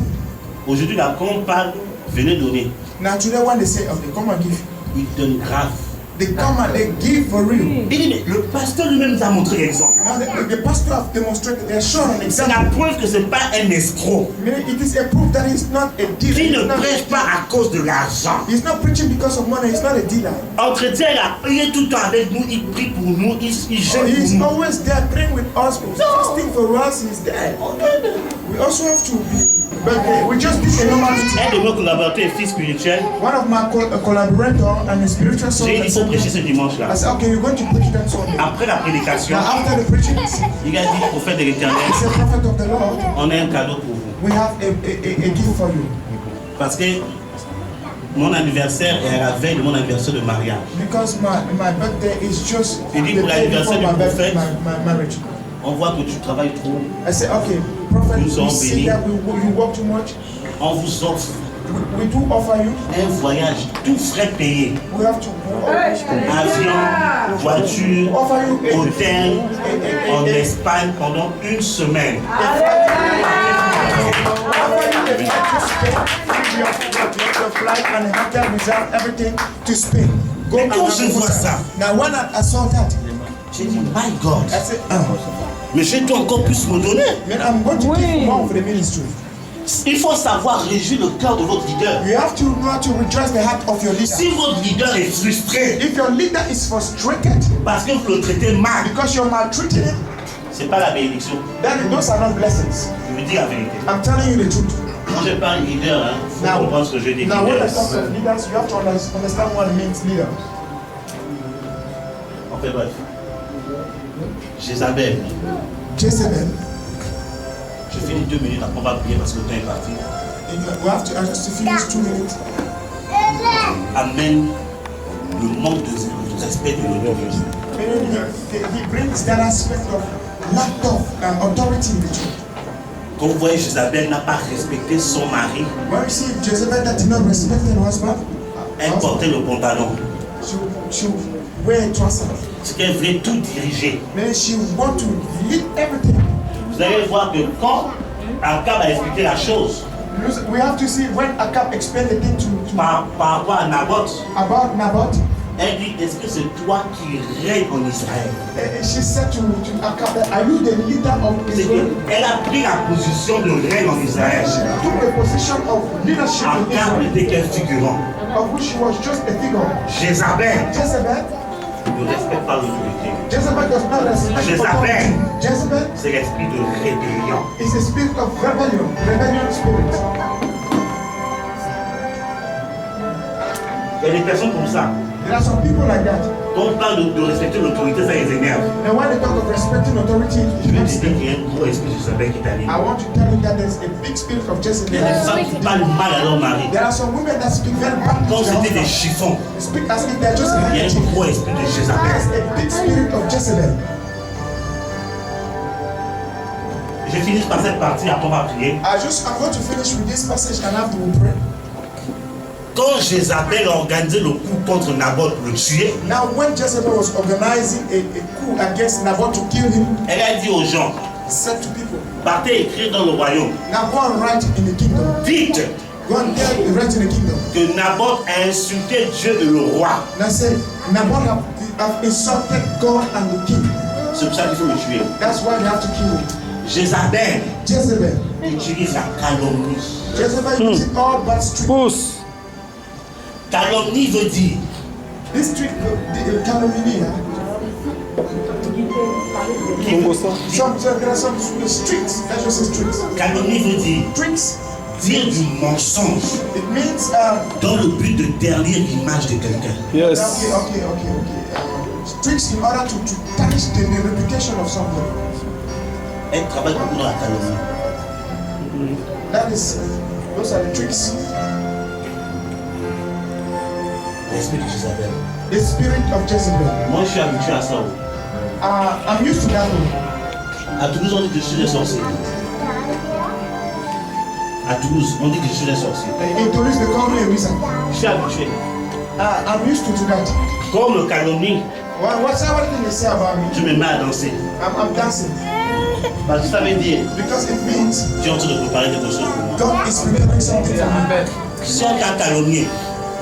A: Aujourd'hui, là, quand on parle, venez donner.
B: Now today when they say, okay, come and give.
A: Ils donnent grave.
B: They come and they give for real.
A: Il dit, mais le pasteur lui-même nous a montré l'exemple.
B: Now the pastor have demonstrated, they're shown an
A: C'est
B: example.
A: la preuve que ce n'est pas un escroc.
B: Meaning it is a proof that he's not a dealer.
A: Qui
B: He's
A: ne
B: not,
A: prêche pas à cause de l'argent.
B: he's not preaching because of money. He's not a dealer.
A: Entretien, il est tout le temps avec nous, il prie pour nous, il gêne
B: He's
A: pour nous.
B: always there praying with us. Fasting for us, he's there. We also have to be, but we just did a normal meeting.
A: Un de mes collaborateurs est fils spirituel.
B: One of my collaborator and a spiritual soul.
A: J'ai dit, il faut prêcher ce dimanche-là.
B: I said, okay, you're going to preach that Sunday.
A: Après la prédication,
B: Now after the preaching,
A: il a dit, prophète de l'Éternel,
B: he said, prophet of the Lord,
A: on a un cadeau pour vous.
B: we have a gift for you.
A: Parce que mon anniversaire est à la veille de mon anniversaire de mariage.
B: Because my birthday is just
A: Il dit,
B: the
A: pour
B: day
A: l'anniversaire
B: before
A: du
B: my birthday,
A: prophète,
B: my marriage.
A: On voit que tu travailles trop.
B: I said, okay, prophet,
A: Nous
B: we
A: sommes
B: see
A: bénis.
B: that you work too much.
A: On vous offre
B: We do offer you.
A: un voyage, tout frais payé.
B: We have to
A: Avion, voiture,
B: offer you a
A: hôtel en Espagne pendant une semaine.
B: the flight and the hotel reserve everything to Spain. Go
A: Mais
B: and
A: quand
B: have
A: je
B: a
A: vois
B: hotel.
A: ça,
B: Now when I saw that,
A: j'ai dit, my God,
B: I said,
A: mais je dois encore plus me donner.
B: man, I'm going to give more for the ministry.
A: Il faut savoir réjouir le cœur de votre leader.
B: You have to know how to rejoice the heart of your leader.
A: Si votre leader est frustré
B: If your leader is frustrated
A: parce que vous le traitez mal,
B: because you're maltreating him,
A: c'est pas la bénédiction.
B: then those are not blessings.
A: Je vous dis la vérité.
B: I'm telling you the truth.
A: Quand je parle leader, hein, faut comprendre ce que je dis.
B: Now when I
A: Leader.
B: talk of leaders, you have to understand what it means, leader.
A: Enfin bref. Jézabel.
B: Jezebel,
A: Je finis 2 minutes, après on va prier parce que le temps est parti.
B: we have to just to finish 2 minutes.
A: Amène le manque de respect de l'autorité.
B: Meaning he brings that aspect of lack of authority in the church.
A: Quand vous voyez Jézabel n'a pas respecté son mari,
B: When we see Jezebel that did not respect her husband,
A: elle portait le pantalon.
B: she wear a trouser.
A: C'est qu'elle voulait tout diriger.
B: Meaning she want to lead everything.
A: Vous allez voir que quand Akab a expliqué la chose
B: We have to see when Akab explained the thing to
A: par rapport à Naboth,
B: about Naboth.
A: elle dit, est-ce que c'est toi qui règnes en Israël?
B: She said to Akab, are you the leader of
A: C'est
B: Israel?
A: qu'elle a pris la position de règne en Israël.
B: She took the position of leadership in
A: Akab
B: Israel,
A: n'était qu'un figurant.
B: of which she was just a figure.
A: Jézabel
B: Jezebel,
A: ne respecte pas l'autorité.
B: Jezebel does not respect
A: Jezebel.
B: authority. Jezebel
A: C'est l'esprit de rébellion.
B: is a spirit of rebellion spirit.
A: Il y a des personnes comme ça.
B: There are some people like that.
A: Quand on parle de respecter l'autorité, ça les énerve.
B: And when they talk of respecting authority,
A: Je vais te dire qu'il y a un gros esprit de Jézabel qui est allé.
B: I want to tell you that there's a big spirit of
A: Il y a
B: Jezebel.
A: des femmes qui parlent mal à leur mari.
B: There are some women that speak very badly
A: Comme
B: to their
A: c'était des
B: husband.
A: chiffons,
B: They speak as if they're just
A: il y a un gros esprit de
B: There's
A: Jézabel.
B: a big spirit of Jezebel.
A: Je finis par cette partie, après on va prier.
B: I'm going to finish with this passage and after we pray.
A: Quand Jézabel a organisé le coup contre Naboth pour le tuer,
B: Now, when Jezebel was organizing a coup against Naboth to kill him,
A: elle a dit aux gens,
B: he said to people,
A: partez écrire dans le royaume,
B: now go and write in the kingdom.
A: dites
B: Go and write in the kingdom.
A: que Naboth a insulté Dieu et le roi.
B: Now say, Naboth have insulted God and the king.
A: C'est pour ça qu'il faut le tuer.
B: That's why you have to kill him.
A: Jézabel
B: Jezebel.
A: utilise la calomnie.
B: Jezebel using all bad street.
D: Pousse.
A: Calomnie veut dire
B: This street, the calumny, There are some tricks. That's just tricks.
A: Calomnie veut dire
B: Tricks.
A: dire du mensonge
B: It means
A: dans le but de ternir l'image de quelqu'un.
B: okay. Tricks in order to tarnish the reputation of somebody.
A: Elle travaille beaucoup dans la calomnie.
B: Those are the tricks.
A: L'esprit de Jézabel.
B: The spirit of Jezebel.
A: Moi, je suis habitué à ça.
B: I'm used to that one.
A: À Toulouse, on dit que je suis des sorciers. À Toulouse, on dit que je suis des sorciers.
B: In Toulouse, they call me a wizard.
A: Je suis habitué.
B: I'm used to that.
A: Comme calomnie,
B: What's everything they say about me?
A: je me mets à danser.
B: I'm dancing.
A: Parce que ça veut dire,
B: Because it means
A: tu es en train de préparer quelque chose pour moi.
B: God is preparing something for me.
A: Si on t'a calomnié,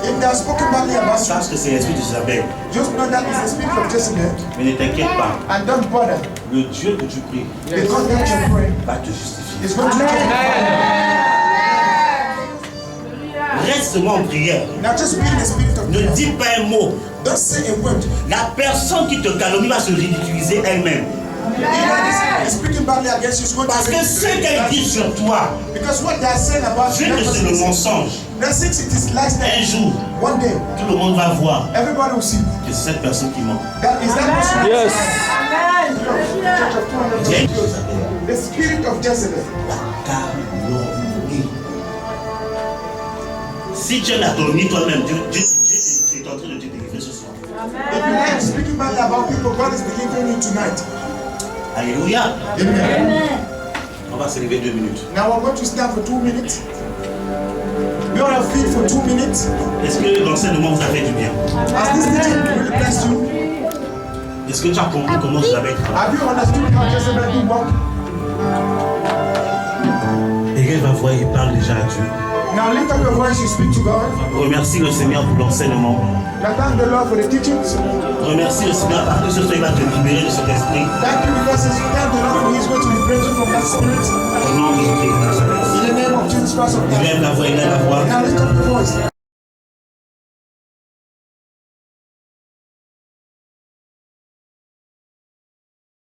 B: If they have spoken badly about you,
A: sache que c'est l'esprit de Jézabel.
B: just know that it's the spirit of Jezebel.
A: Mais ne t'inquiète pas,
B: And don't bother.
A: le Dieu que tu pries
B: The God that you pray
A: va te justifier.
B: is going to justify
A: Reste seulement en prière.
B: you. Now just be in the spirit of
A: Ne
B: prayer.
A: dis pas un mot.
B: Don't say a word.
A: La personne qui te calomnie va se ridiculiser elle-même.
B: You know, this is speaking badly against you. Is going
A: Parce
B: to
A: que ce qu'elle dit sur toi,
B: because what they are saying about
A: vu
B: you,
A: que c'est le mensonge,
B: now since it is like
A: un
B: that,
A: jour,
B: one day
A: tout le monde va voir
B: everybody will see
A: que c'est cette personne qui ment.
B: that is that person.
D: Amen.
A: Dieu,
B: The spirit of Jezebel.
A: la calomnie. Si tu es la calomnie toi-même, Dieu est en train de te délivrer ce soir.
B: If you like speaking badly about people, God is delivering you tonight.
A: Alléluia.
B: Amen.
A: On va se lever 2 minutes.
B: Now we're going to stand for 2 minutes. Be on your feet for 2 minutes.
A: Est-ce que l'enseignement vous a fait du bien?
B: As this teaching really bless you,
A: Est-ce que tu as compris comment Jézabel travaille?
B: have you understood how Jezebel do work?
A: Et elle va voir et parle déjà à Dieu.
B: Now lift up your voice, you speak to God.
A: Remercie le Seigneur pour l'enseignement.
B: Now thank the Lord for the teachings.
A: Remercie le Seigneur parce que ce soir il va te libérer de cet esprit.
B: Thank you because thank the Lord for He's going to liberate you from that spirit.
A: Au nom de Jésus de Nazareth.
B: In the name of Jesus Christ of Nazareth.
A: Élève la voix, élève la voix.
B: Now lift up your voice.